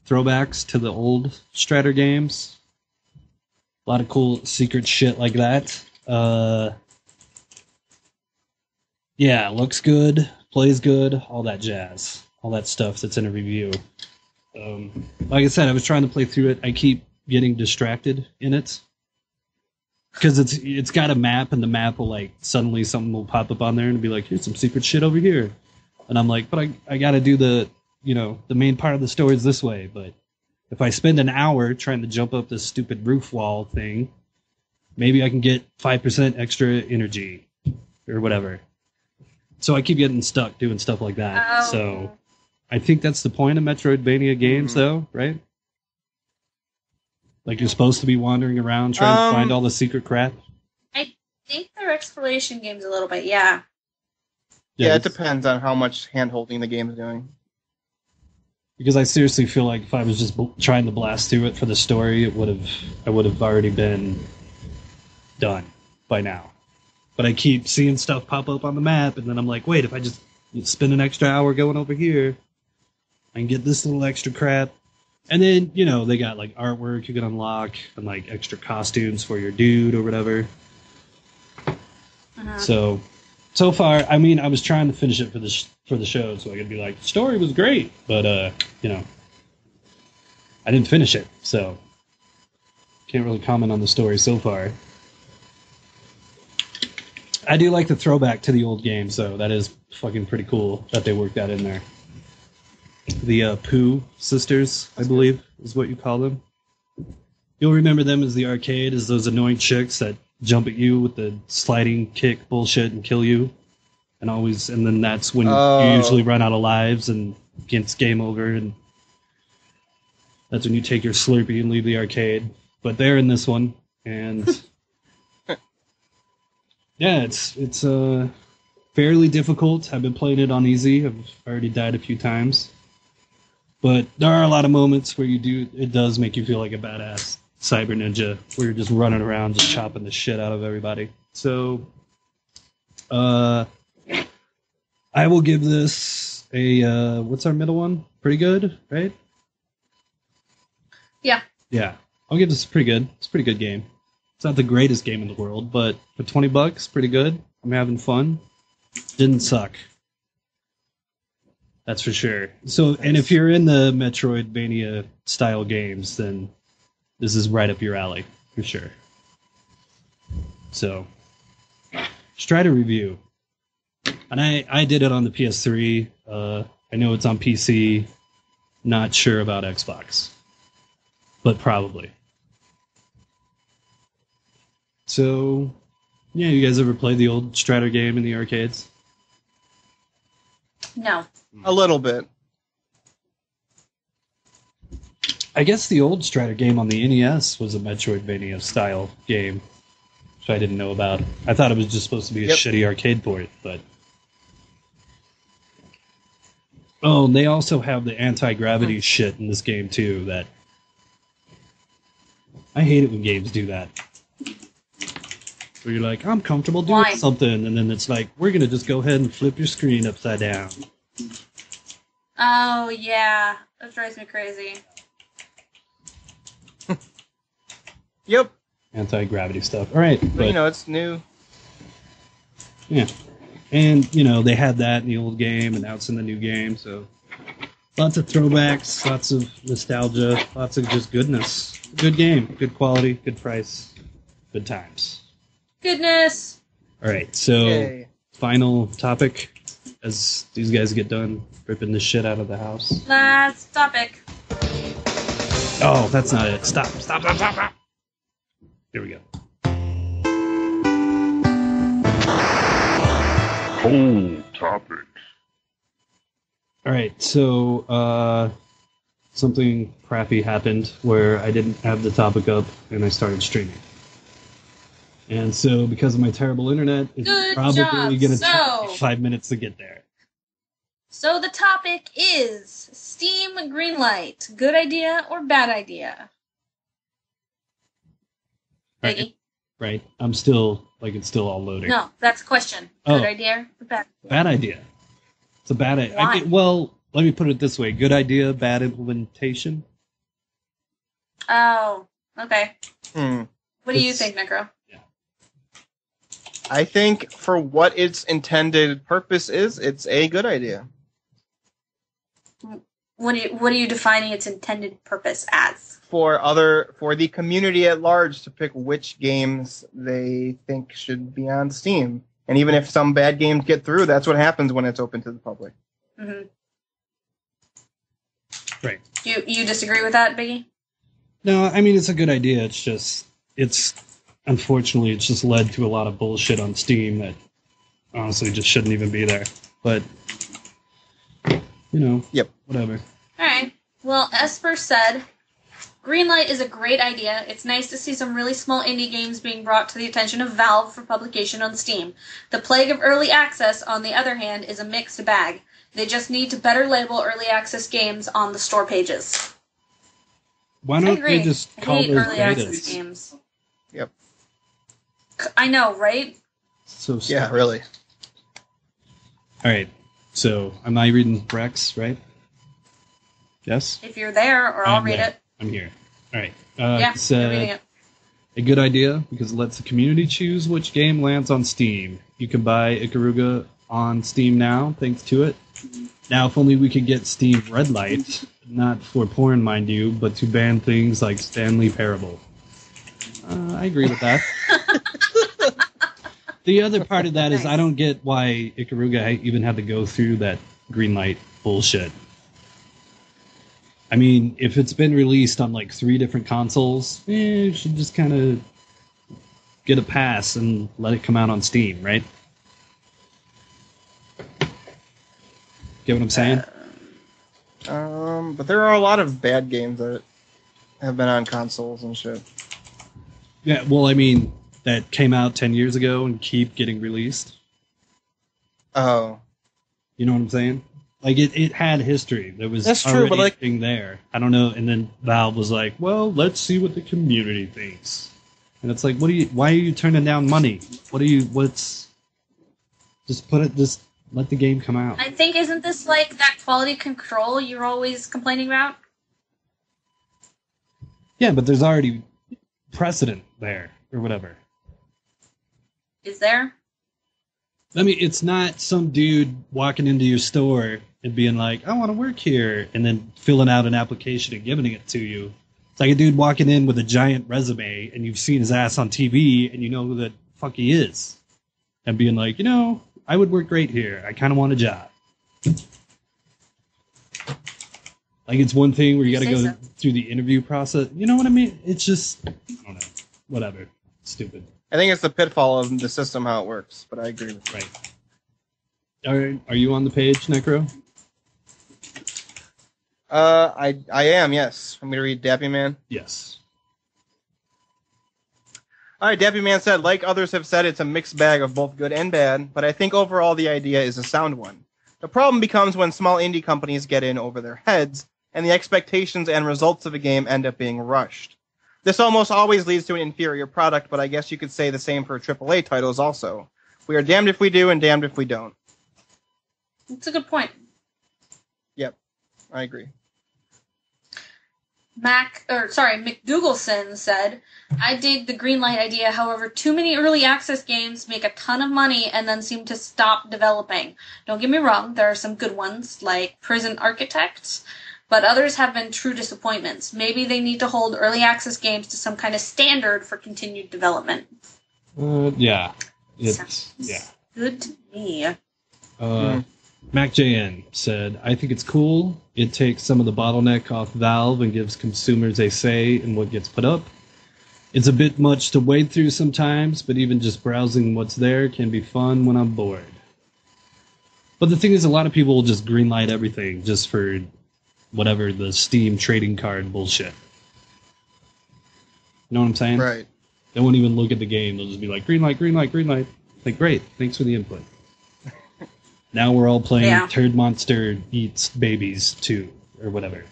throwbacks to the old Strider games. A lot of cool secret shit like that. Yeah, looks good, plays good, all that jazz. All that stuff that's in a review. Like I said, I was trying to play through it. I keep getting distracted in it. Because it's got a map, and the map will, like, suddenly something will pop up on there and be like, here's some secret shit over here. And I'm like, but I gotta do the main part of the story is this way. But if I spend an hour trying to jump up this stupid roof wall thing, maybe I can get 5% extra energy or whatever. So I keep getting stuck doing stuff like that. Oh. So I think that's the point of Metroidvania games, though, right? Like, you're supposed to be wandering around trying to find all the secret crap. I think they're exploration games a little bit, yeah. Yeah, it depends on how much hand-holding the game's doing. Because I seriously feel like if I was just trying to blast through it for the story, I would have already been done by now. But I keep seeing stuff pop up on the map, and then I'm like, wait, if I just spend an extra hour going over here, I can get this little extra crap. And then, they got, like, artwork you can unlock, and, like, extra costumes for your dude or whatever. Uh-huh. So far, I mean, I was trying to finish it for the show, so I could be like, the story was great, but, I didn't finish it, so can't really comment on the story so far. I do like the throwback to the old game, so that is fucking pretty cool that they worked that in there. The Pooh sisters, I believe, is what you call them. You'll remember them as the arcade, as those annoying chicks that jump at you with the sliding kick bullshit and kill you. And then that's when you usually run out of lives and it's game over, and that's when you take your Slurpee and leave the arcade. But they're in this one, and yeah, it's fairly difficult. I've been playing it on easy. I've already died a few times. But there are a lot of moments where it does make you feel like a badass cyber ninja, where you're just running around just chopping the shit out of everybody. So, I will give this a, what's our middle one? Pretty good, right? Yeah. Yeah. I'll give this pretty good. It's a pretty good game. It's not the greatest game in the world, but for $20, pretty good. I'm having fun. Didn't suck. That's for sure. So, and if you're in the Metroidvania style games, then this is right up your alley, for sure. So, Strider review. And I did it on the PS3. I know it's on PC. Not sure about Xbox. But probably. So, yeah, you guys ever played the old Strider game in the arcades? No. A little bit. I guess the old Strider game on the NES was a Metroidvania style game, which I didn't know about. I thought it was just supposed to be a shitty arcade port, but... Oh, and they also have the anti-gravity shit in this game, too, that... I hate it when games do that. where you're like, I'm comfortable doing Why? something, and then it's like, we're gonna just go ahead and flip your screen upside down. Oh, yeah. That drives me crazy. Yep. Anti-gravity stuff. All right, But, but you know, it's new. yeah, and you know they had that in the old game, and now it's in the new game. So lots of throwbacks, lots of nostalgia, lots of just goodness. Good game, good quality, good price, good times. Goodness. All right, so Yay. final topic as these guys get done ripping the shit out of the house. Last topic. Oh, that's not it. Stop. Here we go. Cold topic. All right, so something crappy happened where I didn't have the topic up and I started streaming. And so because of my terrible internet, it's Good probably job. going to take So- me 5 minutes to get there. So the topic is Steam Greenlight. Good idea or bad idea? Right. Biggie? Right? I'm still, like, it's still all loading. No, that's a question. Good Oh. idea or bad? Bad idea. It's a bad idea. Why? Well, let me put it this way. Good idea, bad implementation. Oh, okay. Hmm. What do you It's- think, Necro? I think for what its intended purpose is, it's a good idea. What are you defining its intended purpose as? For the community at large to pick which games they think should be on Steam. And even if some bad games get through, that's what happens when it's open to the public. Mm-hmm. Right. You disagree with that, Biggie? No, I mean, it's a good idea. It's just, unfortunately, it's just led to a lot of bullshit on Steam that honestly just shouldn't even be there. But, you know, Yep. whatever. All right. Well, Esper said, Greenlight is a great idea. It's nice to see some really small indie games being brought to the attention of Valve for publication on Steam. The plague of early access, on the other hand, is a mixed bag. They just need to better label early access games on the store pages. Why I don't agree. they just I call hate those early access betas? games. Yep. I know, right? So Yeah, stupid. really. All right. So, am I reading Brex, right? Yes? If you're there, or I'll I'm read there. it. I'm here. All right. Yeah, It's you're reading it. a good idea because it lets the community choose which game lands on Steam. You can buy Ikaruga on Steam now, thanks to it. Now, if only we could get Steam Red Light, not for porn, mind you, but to ban things like Stanley Parable. I agree with that. The other part of that is Nice. I don't get why Ikaruga even had to go through that green light bullshit. I mean, if it's been released on like 3 different consoles, you should just kind of get a pass and let it come out on Steam, right? Get what I'm saying? But there are a lot of bad games that have been on consoles and shit. Yeah, well, I mean, that came out 10 years ago and keep getting released. Oh. You know what I'm saying? Like, it had history. There was That's true, already but, like- a thing there. I don't know. And then Valve was like, well, let's see what the community thinks. And it's like, why are you turning down money? Just let the game come out. I think, isn't this like that quality control you're always complaining about? Yeah, but there's already precedent there, or whatever. Is there? I mean, it's not some dude walking into your store and being like, I want to work here, and then filling out an application and giving it to you. It's like a dude walking in with a giant resume, and you've seen his ass on TV, and you know who the fuck he is. And being like, I would work great here. I kind of want a job. Like, it's one thing where you got to Say go so. through the interview process. You know what I mean? It's just, I don't know. Whatever. Stupid. I think it's the pitfall of the system, how it works, but I agree with you. Right. Are you on the page, Necro? I am, yes. Want me to read Dappy Man? Yes. Alright, Dappy Man said, like others have said, it's a mixed bag of both good and bad, but I think overall the idea is a sound one. The problem becomes when small indie companies get in over their heads, and the expectations and results of a game end up being rushed. This almost always leads to an inferior product, but I guess you could say the same for AAA titles also. We are damned if we do and damned if we don't. That's a good point. Yep, I agree. McDougalson said, I dig the Greenlight idea, however, too many early access games make a ton of money and then seem to stop developing. Don't get me wrong, there are some good ones, like Prison Architects, but others have been true disappointments. Maybe they need to hold early access games to some kind of standard for continued development. Yeah. Sounds good to me. MacJN said, I think it's cool. It takes some of the bottleneck off Valve and gives consumers a say in what gets put up. It's a bit much to wade through sometimes, but even just browsing what's there can be fun when I'm bored. But the thing is, a lot of people will just greenlight everything just for whatever, the Steam trading card bullshit. You know what I'm saying? Right. They won't even look at the game. They'll just be like, greenlight, greenlight, greenlight. Like, great, thanks for the input. Now we're all playing Turd Monster Eats Babies 2, or whatever.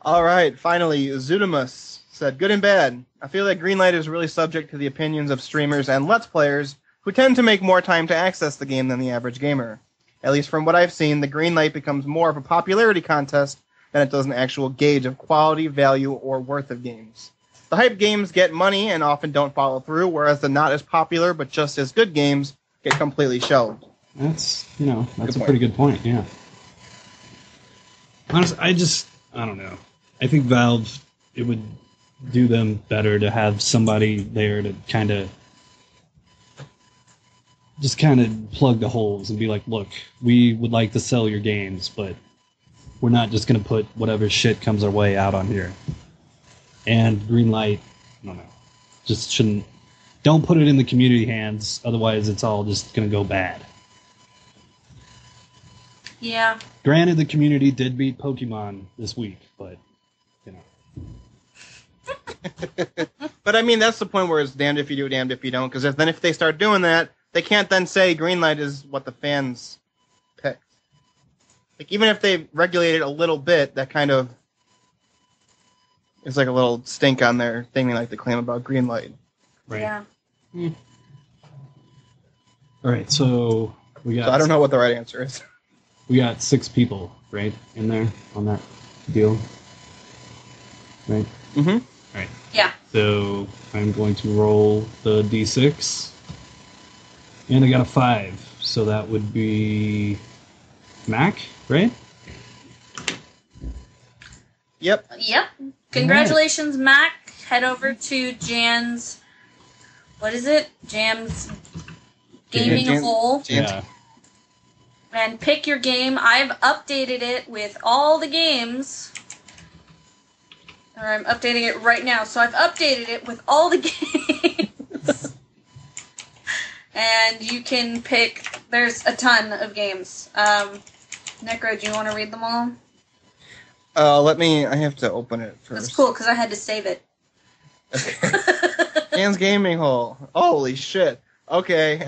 All right, finally, Zudamus said, good and bad. I feel that Greenlight is really subject to the opinions of streamers and Let's Players who tend to make more time to access the game than the average gamer. At least from what I've seen, the Greenlight becomes more of a popularity contest than it does an actual gauge of quality, value, or worth of games. The hype games get money and often don't follow through, whereas the not as popular but just as good games get completely shelved. That's a pretty good point, yeah. Honestly, I don't know. I think Valve, it would do them better to have somebody there to kind of plug the holes and be like, look, we would like to sell your games, but we're not just going to put whatever shit comes our way out on here. And Greenlight, I don't know, just don't put it in the community hands, otherwise it's all just going to go bad. Yeah. Granted, the community did beat Pokemon this week, but, But I mean, that's the point where it's damned if you do, damned if you don't, because if they start doing that, they can't then say Greenlight is what the fans picked. Like, even if they regulate it a little bit, that kind of is like a little stink on their thing they like to claim about Greenlight. Right. Yeah. All right, so we got... So I don't know what the right answer is. We got 6 people, right, in there on that deal? Right? Mm-hmm. Right. Yeah. So I'm going to roll the d6. And I got a 5. So that would be Mac, right? Yep. Congratulations, Mac. Head over to Jan's... What is it? Jam's Gaming Hole. Yeah. And pick your game. I've updated it with all the games. Or I'm updating it right now. So I've updated it with all the games. And you can pick... There's a ton of games. Necro, do you want to read them all? I have to open it first. That's cool, because I had to save it. Jan's Gaming Hole. Holy shit. Okay.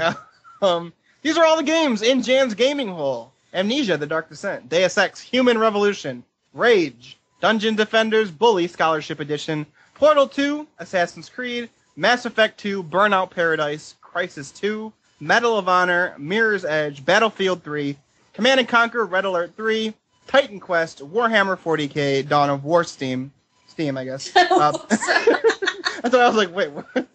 These are all the games in Jan's Gaming Hole. Amnesia, The Dark Descent. Deus Ex, Human Revolution. Rage. Dungeon Defenders, Bully, Scholarship Edition. Portal 2, Assassin's Creed. Mass Effect 2, Burnout Paradise. Crysis 2. Medal of Honor. Mirror's Edge. Battlefield 3. Command & Conquer, Red Alert 3. Titan Quest. Warhammer 40k. Dawn of War Steam, I guess. That's why I was like, wait, what?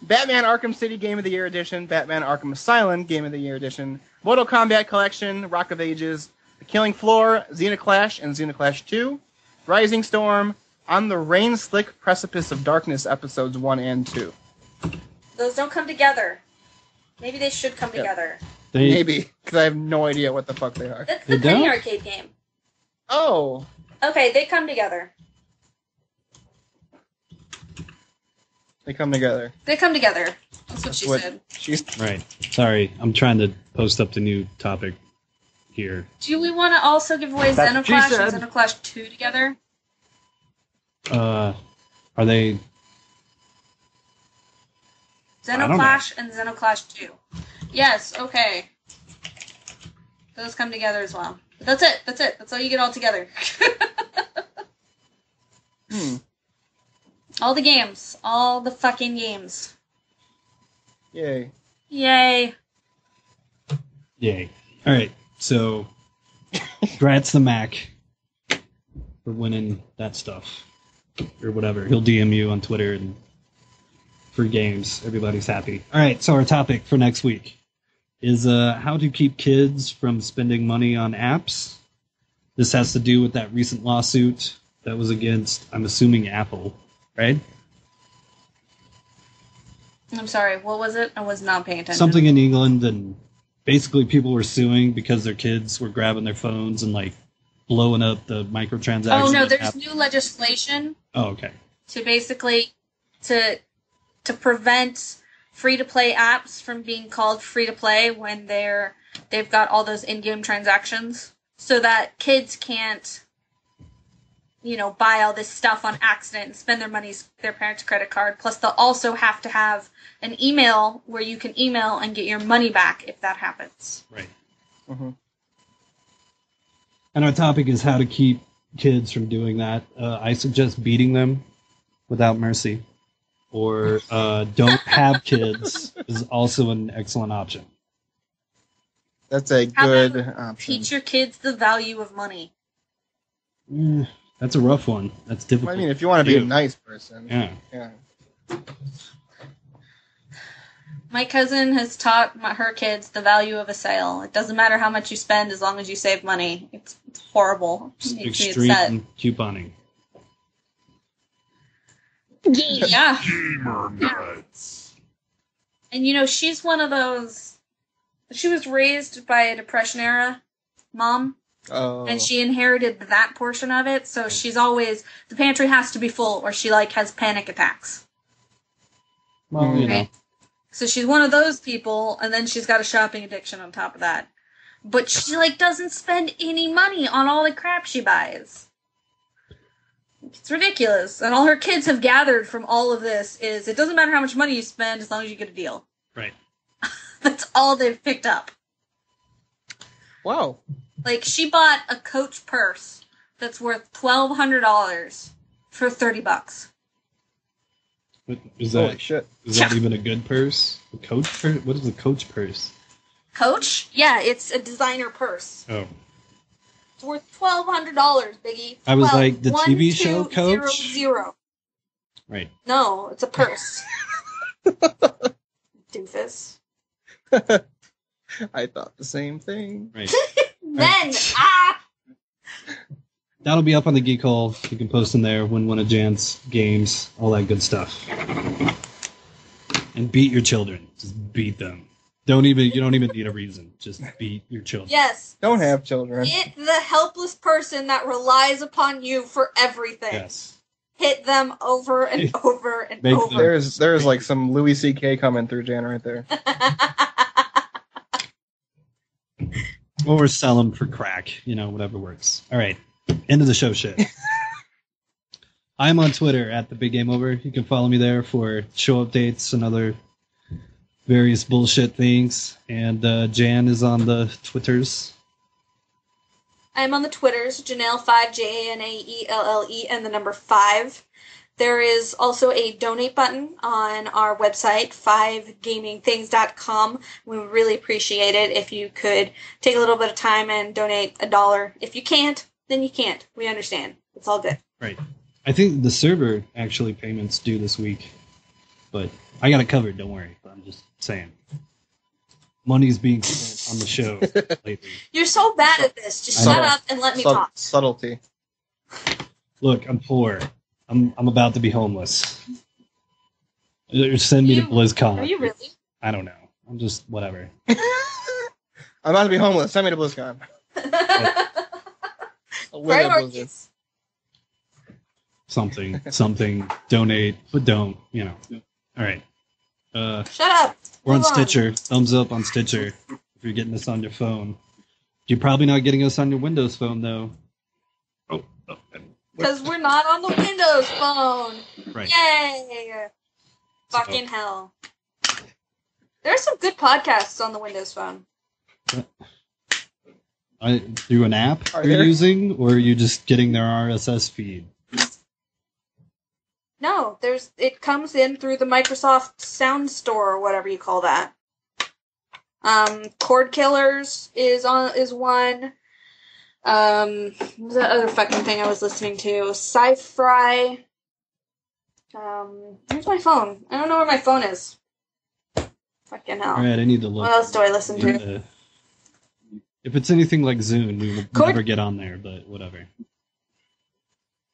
Batman Arkham City Game of the Year Edition, Batman Arkham Asylum Game of the Year Edition, Mortal Kombat Collection, Rock of Ages, The Killing Floor, Xenoclash and Xenoclash 2, Rising Storm, On the Rain-Slick Precipice of Darkness Episodes 1 and 2. Those don't come together. Maybe they should come together. Maybe, because I have no idea what the fuck they are. That's the Penny Arcade game. Oh. Okay, they come together. They come together. They come together. That's what she said. Right. Sorry, I'm trying to post up the new topic here. Do we want to also give away Xenoclash and Xenoclash 2 together? Are they... Xenoclash and Xenoclash 2. Yes, okay. Those come together as well. That's it. That's all you get all together. All the games. All the fucking games. Yay. Yay. Yay. All right. So, congrats to Mac for winning that stuff. Or whatever. He'll DM you on Twitter and free games. Everybody's happy. All right. So, our topic for next week is how to keep kids from spending money on apps. This has to do with that recent lawsuit that was against, I'm assuming, Apple, right? I'm sorry, what was it? I was not paying attention. Something in England, and basically people were suing because their kids were grabbing their phones and like blowing up the microtransactions. Oh no, there's new legislation. Oh, okay. To basically to prevent free-to-play apps from being called free-to-play when they've got all those in-game transactions, so that kids can't, buy all this stuff on accident and spend their parents' credit card. Plus, they'll also have to have an email where you can email and get your money back if that happens. Right. Mm-hmm. And our topic is how to keep kids from doing that. I suggest beating them without mercy. Or don't have kids is also an excellent option. That's a How good about option. Teach your kids the value of money. That's a rough one. That's difficult. I mean, if you want to be a nice person. Yeah. Yeah. My cousin has taught her kids the value of a sale. It doesn't matter how much you spend as long as you save money. It's horrible. It makes me upset. Extreme couponing. Yeah. Gamer nuts. And she's one of those. She was raised by a Depression era mom, Oh. and she inherited that portion of it. So she's always, the pantry has to be full, or she has panic attacks. Well, Right? So she's one of those people, and then she's got a shopping addiction on top of that. But she doesn't spend any money on all the crap she buys. It's ridiculous. And all her kids have gathered from all of this is it doesn't matter how much money you spend as long as you get a deal. Right. That's all they've picked up. Wow. She bought a Coach purse that's worth $1,200 for $30. Is Holy that shit. even a good purse? A Coach purse? What is a Coach purse? Coach? Yeah, it's a designer purse. Oh. It's worth $1,200, Biggie. I was like, the TV show 1200. Coach? Right. No, it's a purse. Doofus. I thought the same thing. Right. Then, That'll be up on the Geek Hole. You can post in there, win one of Jan's games, all that good stuff. And beat your children. Just beat them. You don't even need a reason. Just beat your children. Yes. Don't have children. Hit the helpless person that relies upon you for everything. Yes. Hit them over and over and Make over. There's like some Louis C.K. coming through Jan right there. Or sell them for crack. Whatever works. All right. End of the show shit. I'm on Twitter at the Big Game Over. You can follow me there for show updates and other various bullshit things. And Jan is on the Twitters. I'm on the Twitters, Janelle5, Janaeelle, and the number 5. There is also a donate button on our website, 5gamingthings.com. We would really appreciate it if you could take a little bit of time and donate $1. If you can't, then you can't. We understand. It's all good. Right. I think the server actually payments due this week. But I got it covered, don't worry. But I'm just saying. Money's being spent on the show lately. You're so bad at this. Just shut up and let me talk. Subtlety. Look, I'm poor. I'm about to be homeless. Send me to BlizzCon. Are you really? I don't know. I'm just whatever. I'm about to be homeless. Send me to BlizzCon. I'll win at Blizzard. Priorities. Something. Donate, but don't. All right. Shut up. We're on Move Stitcher. Thumbs up on Stitcher if you're getting us on your phone. You're probably not getting us on your Windows phone though. Oh. Because we're not on the Windows phone. Right. Yay! Fucking hell. There are some good podcasts on the Windows phone. Through an app Are you're there? using, or are you just getting their RSS feed? No, it comes in through the Microsoft Sound Store or whatever you call that. Cord Killers is one. What's that other fucking thing I was listening to? Sci-Fi. Where's my phone? I don't know where my phone is. Fucking hell. All right, I need to look. What else do I listen to? If it's anything like Zune, we will Cord- never get on there, but whatever.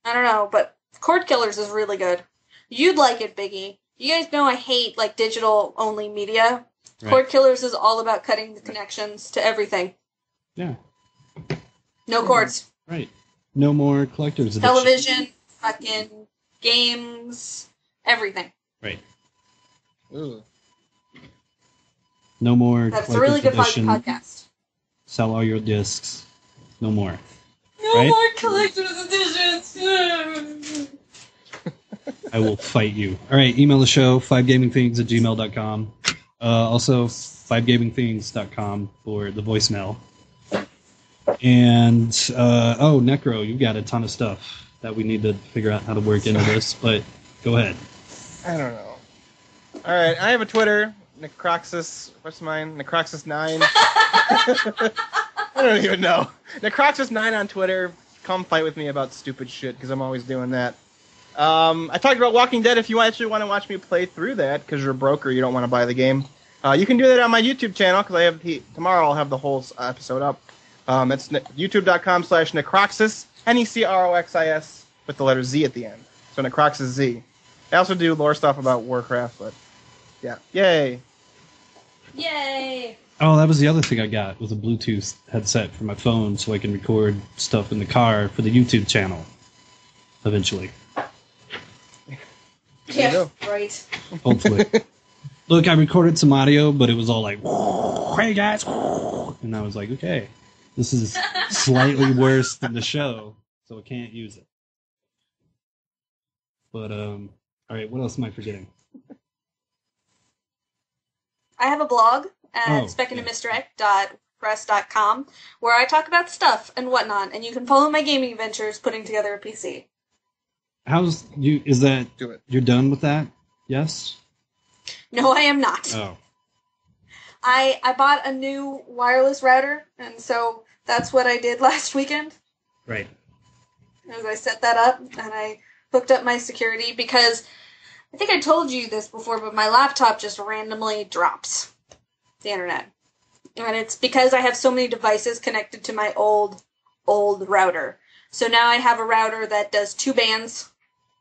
I don't know, but Cord Killers is really good. You'd like it, Biggie. You guys know I hate, like, digital-only media. Right. Cord Killers is all about cutting the connections to everything. Yeah, No cords. right. No more collector's edition. Television, fucking games, everything. Right. Ooh. No more That's a collector's really good edition. podcast. Sell all your discs. No more. No Right? more collector's editions. I will fight you. All right, email the show, 5gamingthings@gmail.com. Also, 5gamingthings.com for the voicemail. And, Necro, you've got a ton of stuff that we need to figure out how to work into this, but go ahead. I don't know. All right, I have a Twitter, Necroxus. What's mine? Necroxus9. I don't even know. Necroxus9 on Twitter. Come fight with me about stupid shit, because I'm always doing that. I talked about Walking Dead. If you actually want to watch me play through that, because you're broke or you don't want to buy the game, you can do that on my YouTube channel, because tomorrow I'll have the whole episode up. It's youtube.com/Necroxus, Necroxis, with the letter Z at the end. So Necroxus Z. I also do lore stuff about Warcraft, but yeah. Yay. Yay! Oh, that was the other thing I got, was a Bluetooth headset for my phone so I can record stuff in the car for the YouTube channel, eventually. There you Yeah, go. right. Hopefully. Look, I recorded some audio, but it was all like, hey guys, and I was like, okay, this is slightly worse than the show, so I can't use it. But, all right, what else am I forgetting? I have a blog at Oh, speckingtomisdirect.press.com where I talk about stuff and whatnot, and you can follow my gaming adventures putting together a PC. Is that, Do it. you're done with that? Yes? No, I am not. Oh. I bought a new wireless router, and so that's what I did last weekend. Right. As I set that up, and I hooked up my security, because I think I told you this before, but my laptop just randomly drops the internet. And it's because I have so many devices connected to my old router. So now I have a router that does 2 bands.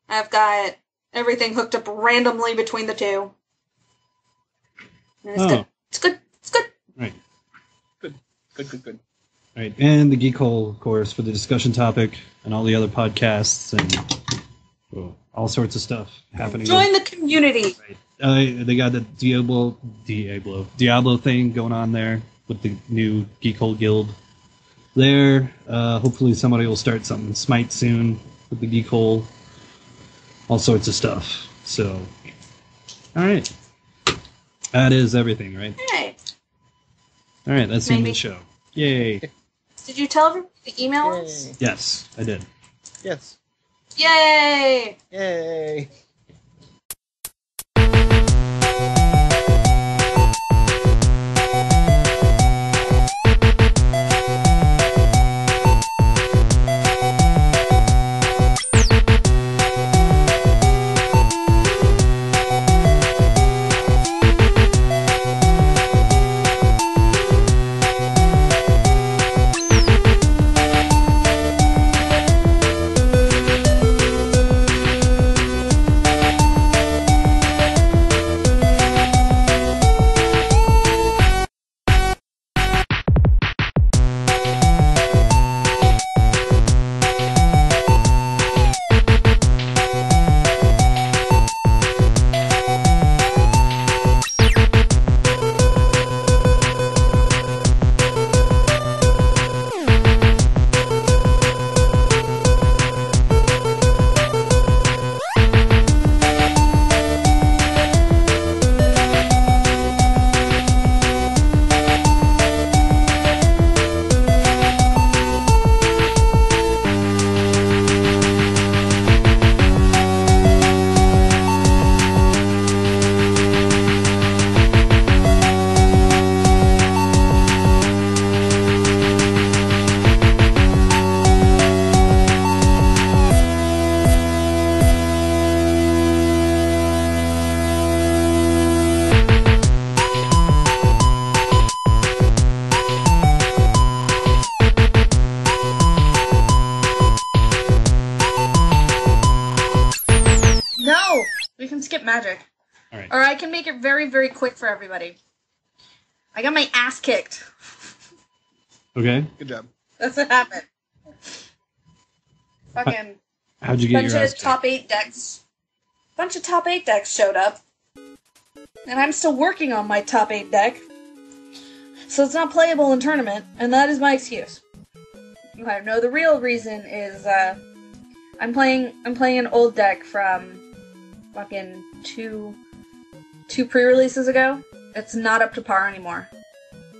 I've got everything hooked up randomly between the two. And it's good. It's good. It's good. Right. Good. Right. And the Geek Hole, of course, for the discussion topic and all the other podcasts and all sorts of stuff happening. Join the community. They got the Diablo thing going on there with the new Geek Hole Guild. There, hopefully somebody will start something Smite soon with the Geek Hole. All sorts of stuff. So, all right, that is everything, right? Hey, All right, that's the end of Maybe. the show. Yay! did you tell everybody the email us? Yay. Yes, I did. Yes. Yay! Yay. at Magic. All right. Or I can make it very, very quick for everybody. I got my ass kicked. Okay. Good job. That's what happened. Fucking How'd you get bunch your ass of kicked? top 8 decks. Bunch of top 8 decks showed up. And I'm still working on my top 8 deck. So it's not playable in tournament, and that is my excuse. Okay, no, the real reason is I'm playing an old deck from fucking two pre-releases ago. It's not up to par anymore.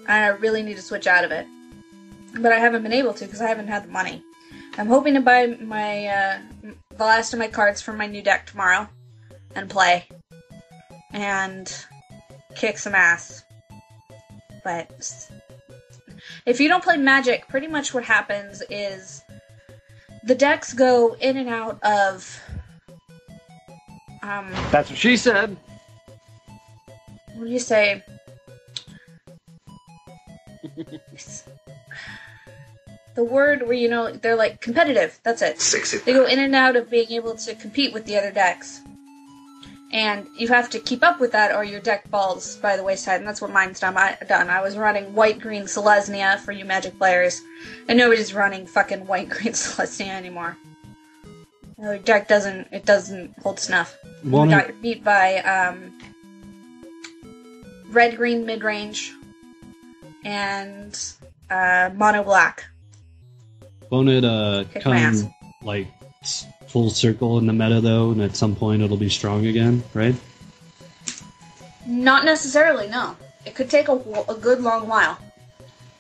And I really need to switch out of it. But I haven't been able to because I haven't had the money. I'm hoping to buy my the last of my cards from my new deck tomorrow and play and kick some ass. But if you don't play Magic, pretty much what happens is the decks go in and out of That's what she said. what do you say? The word where, you know, they're like competitive. That's it. Sexy. They go in and out of being able to compete with the other decks. And you have to keep up with that or your deck falls by the wayside, and that's what mine's done. I was running white-green Selesnya for you Magic players, and nobody's running fucking white-green Selesnya anymore. Your deck doesn't hold snuff. Well, You got beat by red-green mid-range and mono-black. Won't it Kick my ass. come like full circle in the meta though, and at some point it'll be strong again, right? Not necessarily, no. It could take a good long while.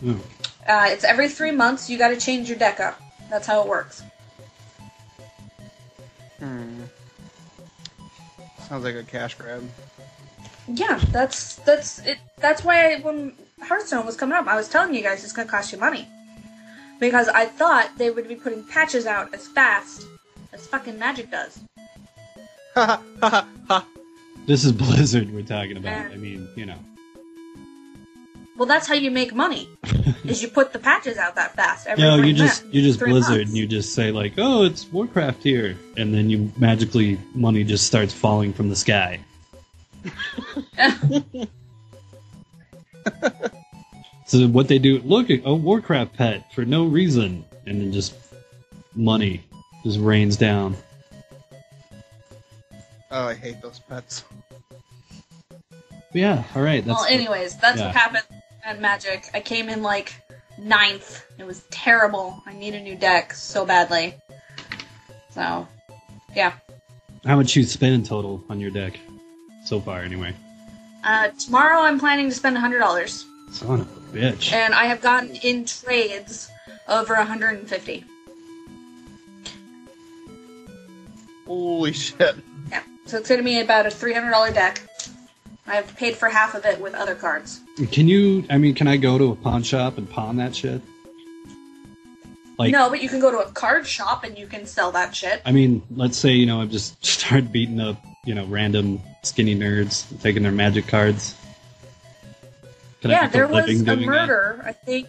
Oh. It's every 3 months you gotta change your deck up. That's how it works. Sounds like a cash grab. Yeah, that's it. That's why when Hearthstone was coming up, I was telling you guys it's gonna cost you money. Because I thought they would be putting patches out as fast as fucking Magic does. Ha ha ha ha. This is Blizzard we're talking about. Yeah. I mean, you know. Well, that's how you make money. Is you put the patches out that fast. Every No, 3 you just months. 3 Blizzard months. and you just say like, oh, it's Warcraft here, and then you magically money just starts falling from the sky. So what they do, look at a Warcraft pet for no reason, and then just money just rains down. Oh, I hate those pets. Yeah, all right. That's Well, anyways, that's yeah. what happened at Magic. I came in like 9th. It was terrible. I need a new deck so badly. So, yeah. how much you spend in total on your deck so far, anyway. Tomorrow I'm planning to spend $100, Son of a bitch. and I have gotten in trades over 150. Holy shit. Yeah, so it's going to be about a $300 deck. I've paid for half of it with other cards. Can I go to a pawn shop and pawn that shit? Like, No, but you can go to a card shop and you can sell that shit. I mean, let's say, I just start beating up, random skinny nerds, taking their magic cards. Can I Yeah, make there a was living a doing murder, I think,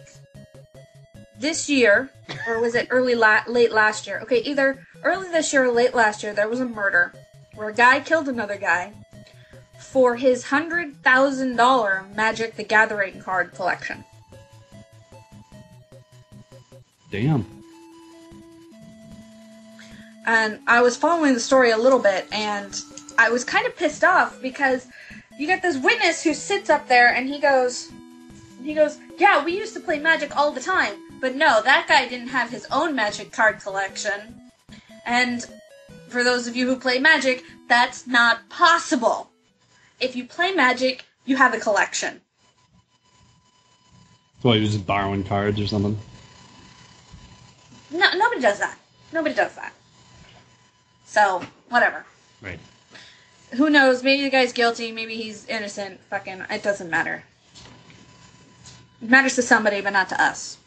this year, or was it late last year? Okay, either early this year or late last year, there was a murder where a guy killed another guy for his $100,000 Magic the Gathering card collection. that? Damn. And I was following the story a little bit, and I was kind of pissed off because you get this witness who sits up there and he goes, yeah, we used to play Magic all the time, but no, that guy didn't have his own Magic card collection. And for those of you who play Magic, that's not possible. If you play Magic, you have a collection. So you're just borrowing cards or something? No, nobody does that. Nobody does that. So, whatever. Right. Who knows? Maybe the guy's guilty. Maybe he's innocent. Fucking, it doesn't matter. It matters to somebody, but not to us.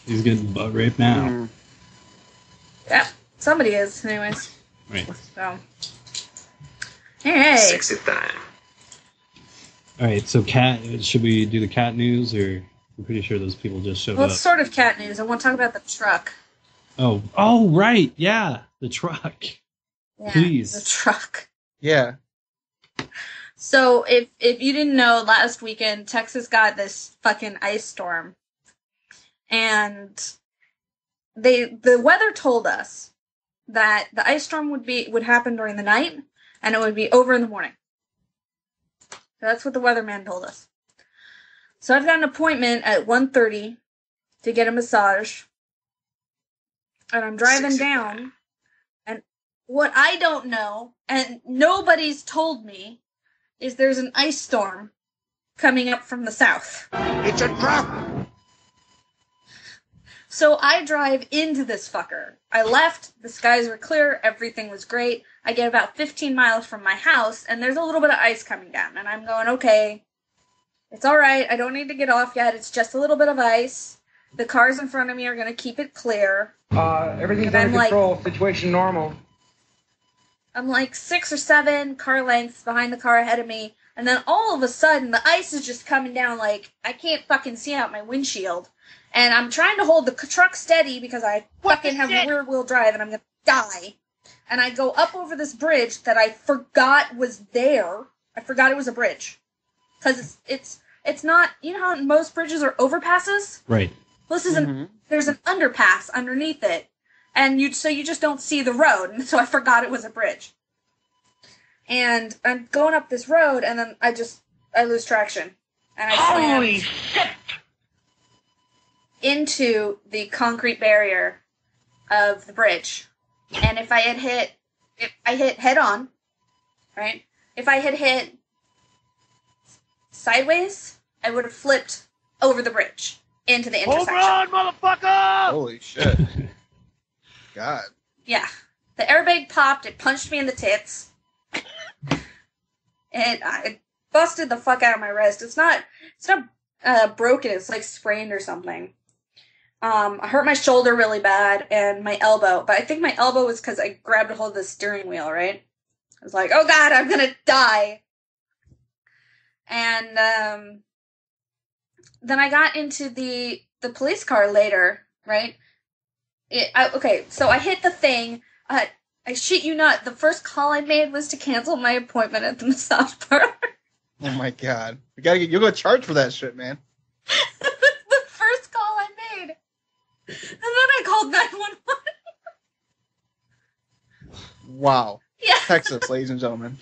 He's getting butt raped now. Yeah, somebody is, anyways. Right. So, hey. Sexy time. Alright, so should we do the cat news, or I'm pretty sure those people just showed Well, up. it's sort of cat news. I want to talk about the truck. Oh, right, yeah, the truck. Yeah, Please. the truck. Yeah. So if you didn't know, last weekend Texas got this fucking ice storm, and the weather told us that the ice storm would happen during the night, and it would be over in the morning. So that's what the weatherman told us. So I've got an appointment at 1:30 to get a massage, and I'm driving down, and what I don't know, and nobody's told me, is there's an ice storm coming up from the south. It's a trap! So I drive into this fucker. I left, the skies were clear, everything was great. I get about 15 miles from my house, and there's a little bit of ice coming down. And I'm going, okay, it's alright, I don't need to get off yet, it's just a little bit of ice. The cars in front of me are going to keep it clear. Everything's And under I'm control, situation normal. I'm like 6 or 7 car lengths behind the car ahead of me, and then all of a sudden, the ice is just coming down like I can't fucking see out my windshield. And I'm trying to hold the truck steady because I fucking have rear-wheel drive and I'm gonna die. And I go up over this bridge that I forgot was there. I forgot it was a bridge. Because it's not, you know how most bridges are overpasses? Right. Well, this isn't, there's an underpass underneath it. And so you just don't see the road. And so I forgot it was a bridge. And I'm going up this road, and then I lose traction. And I slam into the concrete barrier of the bridge. And if I hit head on, right? If I had hit sideways, I would have flipped over the bridge into the intersection. Hold on, motherfucker! Holy shit. God. Yeah. The airbag popped, it punched me in the tits. And I busted the fuck out of my wrist. It's not broken, it's like sprained or something. I hurt my shoulder really bad and my elbow, but I think my elbow was because I grabbed a hold of the steering wheel, right? I was like, oh god, I'm gonna die. And then I got into the police car later, right? Okay, so I hit the thing. I shit you not, the first call I made was to cancel my appointment at the massage parlor. Oh my god. You'll go charge for that shit, man. The first call I made. And then I called 911. Wow. Yeah. Texas, ladies and gentlemen.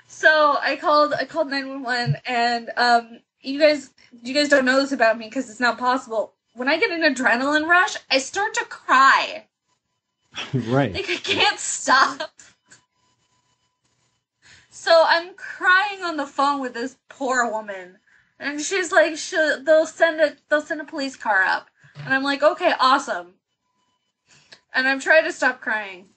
So I called 911, and you guys don't know this about me because it's not possible. When I get an adrenaline rush, I start to cry. Right. Like I can't stop. So I'm crying on the phone with this poor woman, and she's like, they'll send a police car up, and I'm like, okay, awesome. And I'm trying to stop crying.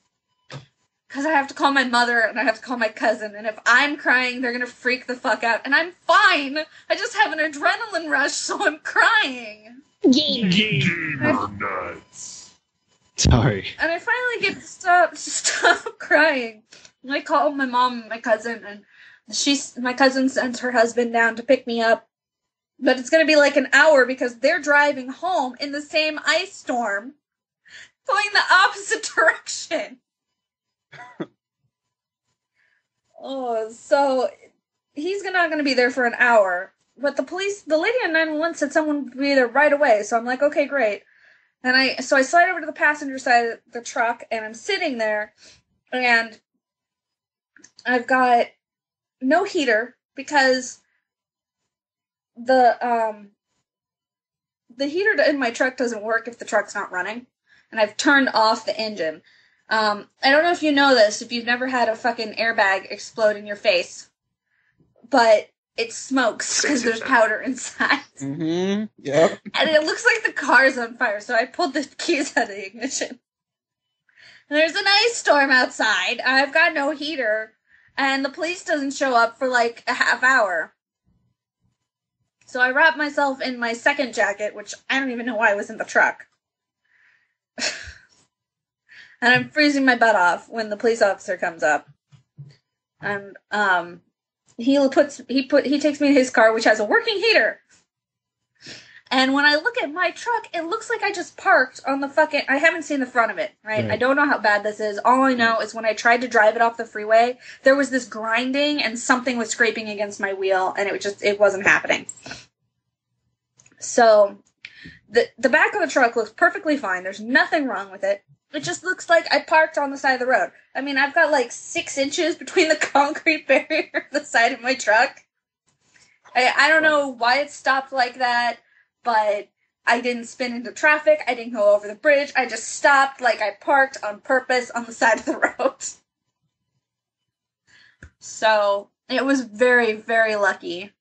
Because I have to call my mother and I have to call my cousin. And if I'm crying, they're going to freak the fuck out. And I'm fine. I just have an adrenaline rush, so I'm crying. Gamer nuts. Sorry. And I finally get to stop crying. And I call my mom and my cousin. And my cousin sends her husband down to pick me up. But it's going to be like an hour because they're driving home in the same ice storm. Going the opposite direction. Oh, so he's not going to be there for an hour. But the lady on 911 said someone would be there right away. So I'm like, okay, great. And I slide over to the passenger side of the truck, and I'm sitting there, and I've got no heater because the heater in my truck doesn't work if the truck's not running. And I've turned off the engine. I don't know if you know this, if you've never had a fucking airbag explode in your face, but it smokes because there's powder inside. Mm-hmm. Yep. And it looks like the car's on fire, so I pulled the keys out of the ignition. And there's an ice storm outside, I've got no heater, and the police doesn't show up for like a half hour. So I wrap myself in my second jacket, which I don't even know why I was in the truck. And I'm freezing my butt off when the police officer comes up. And he takes me to his car, which has a working heater. And when I look at my truck, it looks like I just parked on the fucking... I haven't seen the front of it, right? Right. I don't know how bad this is. All I know is when I tried to drive it off the freeway, there was this grinding and something was scraping against my wheel, and it wasn't happening. So, the back of the truck looks perfectly fine. There's nothing wrong with it. It just looks like I parked on the side of the road. I mean, I've got like 6 inches between the concrete barrier and the side of my truck. I don't know why it stopped like that, but I didn't spin into traffic. I didn't go over the bridge. I just stopped like I parked on purpose on the side of the road. So, it was very, very lucky.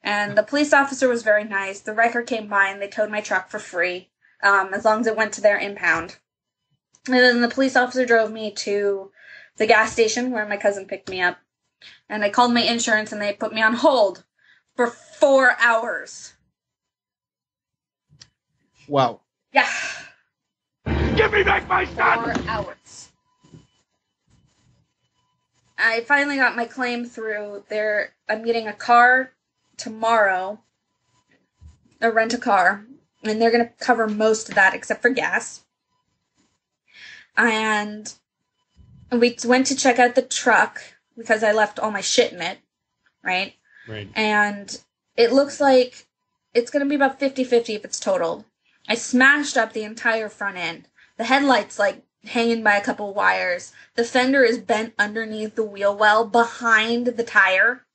And the police officer was very nice. The wrecker came by and they towed my truck for free, as long as it went to their impound. And then the police officer drove me to the gas station where my cousin picked me up. And I called my insurance and they put me on hold for 4 hours. Wow. Yeah. Give me back my son! 4 hours. I finally got my claim through there. I'm getting a car tomorrow. Rent a car. And they're going to cover most of that except for gas. And we went to check out the truck because I left all my shit in it, right? Right. And it looks like it's going to be about 50-50 if it's totaled. I smashed up the entire front end. The headlight's like hanging by a couple wires. The fender is bent underneath the wheel well behind the tire.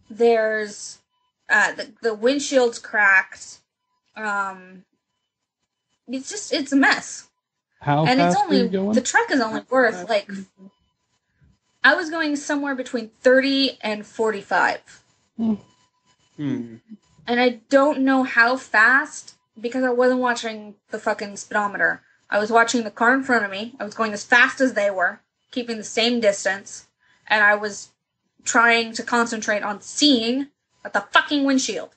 There's the windshield's cracked. It's a mess. How And fast it's only were you going? the truck is only worth like I was going somewhere between 30 and 45. Hmm. And I don't know how fast because I wasn't watching the fucking speedometer. I was watching the car in front of me. I was going as fast as they were, keeping the same distance, and I was trying to concentrate on seeing at the fucking windshield.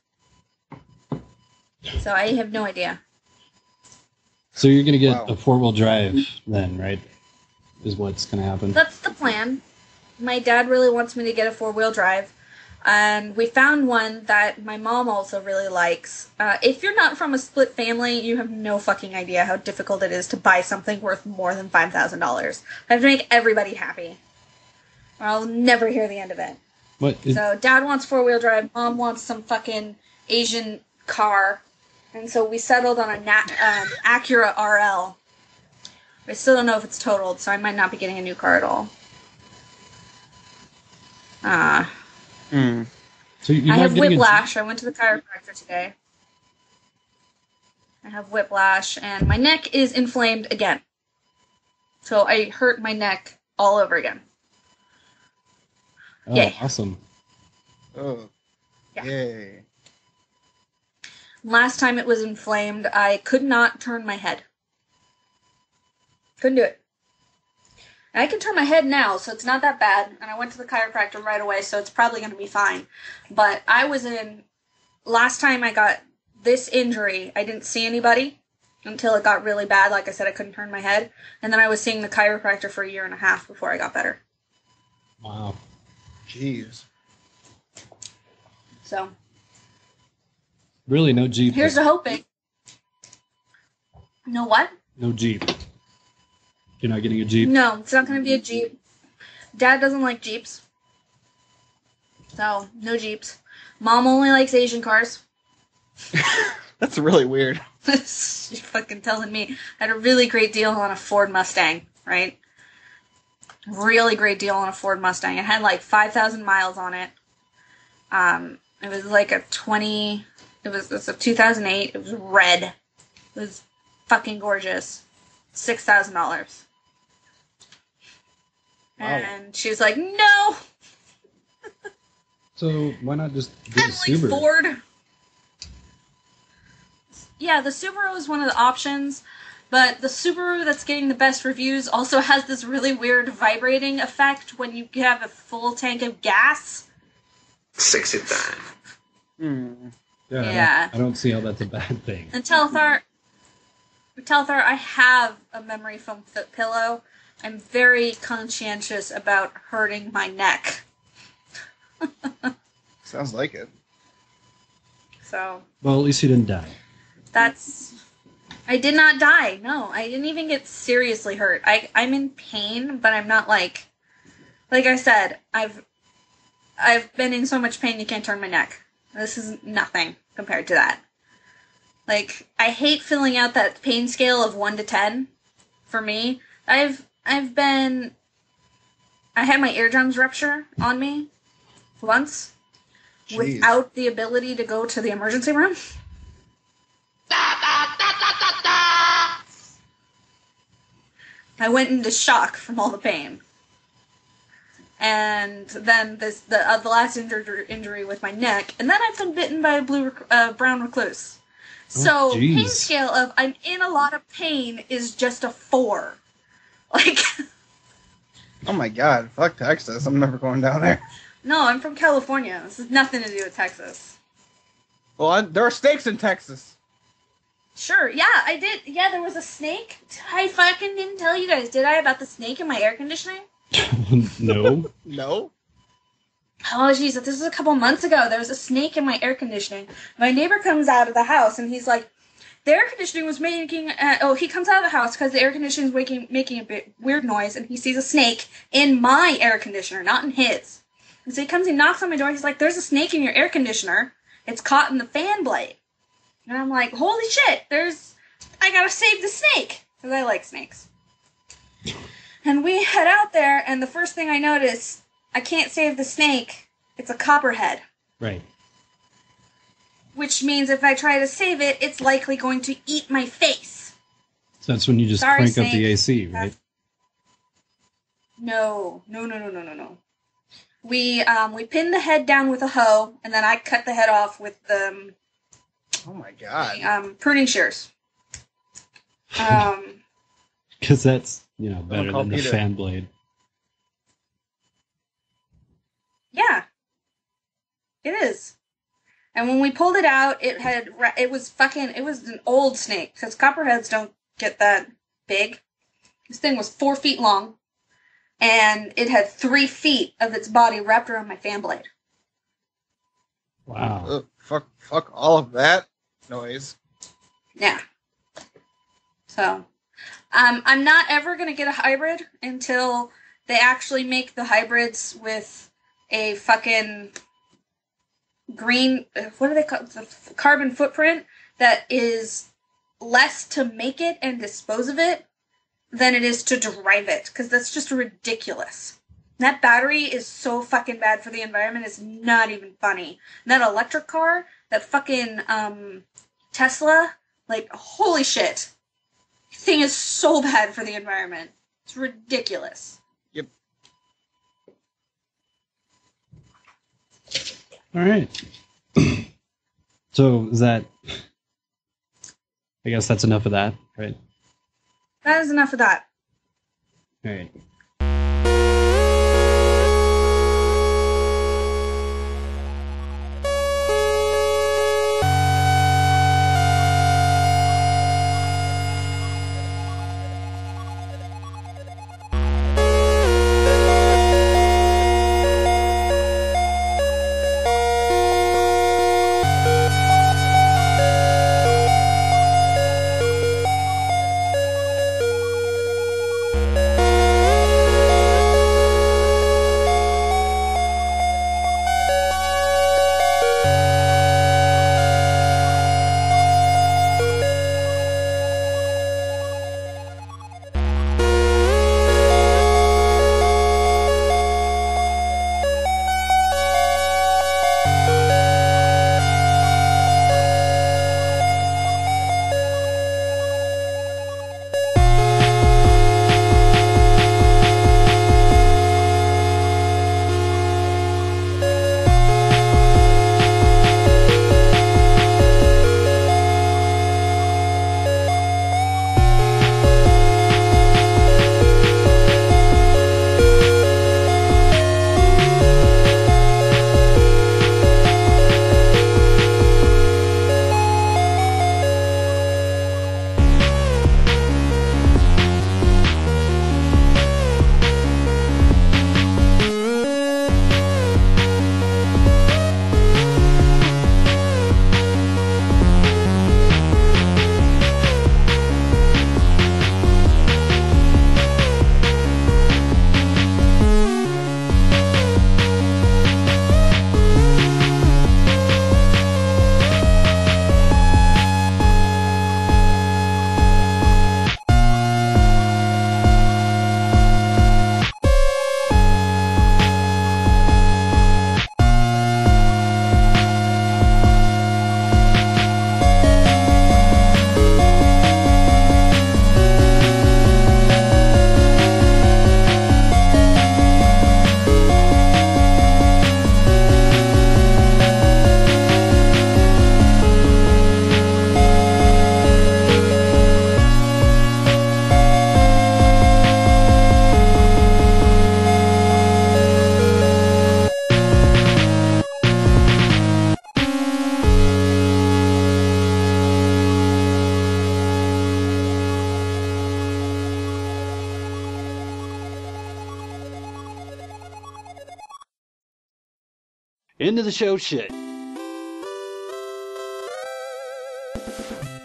So I have no idea. So you're gonna get Wow. a 4-wheel drive then, right? Is what's gonna happen. That's the plan. My dad really wants me to get a 4-wheel drive. And we found one that my mom also really likes. If you're not from a split family, you have no fucking idea how difficult it is to buy something worth more than $5,000. I have to make everybody happy. Or I'll never hear the end of it. What? So dad wants 4-wheel drive, mom wants some fucking Asian car. And so we settled on an Acura RL. I still don't know if it's totaled, so I might not be getting a new car at all. So you're I not have getting whiplash. I went to the chiropractor today. I have whiplash, and my neck is inflamed again. So I hurt my neck all over again. Oh, Yay. awesome. Oh. Yeah. Yay. Last time it was inflamed, I could not turn my head. Couldn't do it. And I can turn my head now, so it's not that bad. And I went to the chiropractor right away, so it's probably going to be fine. But last time I got this injury, I didn't see anybody until it got really bad. Like I said, I couldn't turn my head. And then I was seeing the chiropractor for 1.5 years before I got better. Wow. Jeez. So, Really, no Jeep. here's to hoping. No what? No Jeep. You're not getting a Jeep. No, it's not going to be a Jeep. Dad doesn't like Jeeps. So, no Jeeps. Mom only likes Asian cars. That's really weird. She's fucking telling me. I had a really great deal on a Ford Mustang, right? Really great deal on a Ford Mustang. It had like 5,000 miles on it. It was like a 2008. It was red. It was fucking gorgeous. $6,000. Wow. And she was like, no! So why not just get a I'm like, Subaru? Ford. Yeah, the Subaru is one of the options, but the Subaru that's getting the best reviews also has this really weird vibrating effect when you have a full tank of gas. Sexy time. Yeah. I don't see how that's a bad thing. And Telethar, I have a memory foam pillow. I'm very conscientious about hurting my neck. Sounds like it. So Well, at least you didn't die. I did not die. No, I didn't even get seriously hurt. I'm in pain, but I'm not like I said, I've been in so much pain you can't turn my neck. This is nothing compared to that. Like, I hate filling out that pain scale of 1 to 10. For me, I had my eardrums rupture on me once. Jeez. Without the ability to go to the emergency room. I went into shock from all the pain. And then the last injury with my neck, and then I've been bitten by a brown recluse. So pain scale of I'm in a lot of pain is just a 4. Like, Oh my god, fuck Texas. I'm never going down there. no, I'm from California. This has nothing to do with Texas. Well, there are snakes in Texas. Sure, yeah, I did. Yeah, there was a snake. I fucking didn't tell you guys, did I, about the snake in my air conditioning? No. No? Oh, jeez, this was a couple months ago. There was a snake in my air conditioning. My neighbor comes out of the house, and he's like, the air conditioning was making... he comes out of the house because the air conditioning is making a bit weird noise, and he sees a snake in my air conditioner, not in his. And so he comes and knocks on my door. He's like, there's a snake in your air conditioner. It's caught in the fan blade. And I'm like, holy shit, I gotta save the snake. Because I like snakes. And we head out there, and the first thing I notice, I can't save the snake. It's a copperhead. Right. Which means if I try to save it, it's likely going to eat my face. So that's when you just Sorry, crank up the snake. AC, right? No. We pinned the head down with a hoe, and then I cut the head off with the Oh my god. pruning shears. Because that's, better call than the Peter. fan blade. Yeah, it is. And when we pulled it out, it was an old snake, because copperheads don't get that big. This thing was 4 feet long, and it had 3 feet of its body wrapped around my fan blade. Wow. Ugh, fuck all of that noise. Yeah. So, I'm not ever going to get a hybrid until they actually make the hybrids with a fucking green, what do they call it? The carbon footprint that is less to make it and dispose of it than it is to drive it, because that's just ridiculous. That battery is so fucking bad for the environment, it's not even funny. And that electric car, that fucking Tesla, like, holy shit. Thing is so bad for the environment. It's ridiculous. Yep. All right. So is that... I guess that's enough of that, right? That is enough of that. All right. into the show shit.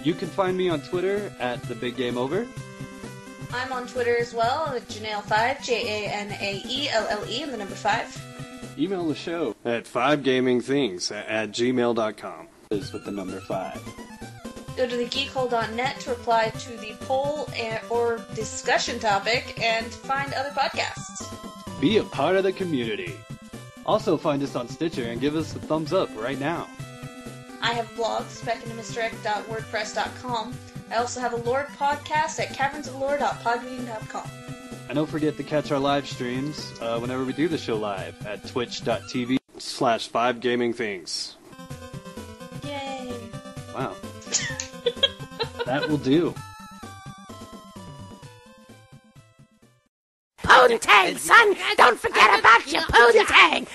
You can find me on Twitter at TheBigGameOver. I'm on Twitter as well at Janaelle5, Janaelle, and the number 5. Email the show at 5gamingthings@gmail.com. Is with the number 5. Go to thegeekhole.net to reply to the poll or discussion topic and find other podcasts. Be a part of the community. Also find us on Stitcher and give us a thumbs up right now. I have blogs, speckintomisdirect.wordpress.com. I also have a Lord podcast at cavernsoflore.podbean.com. And don't forget to catch our live streams whenever we do the show live at twitch.tv/5gamingthings. Yay. Wow. That will do. Poontang, son! Don't forget about your poontang!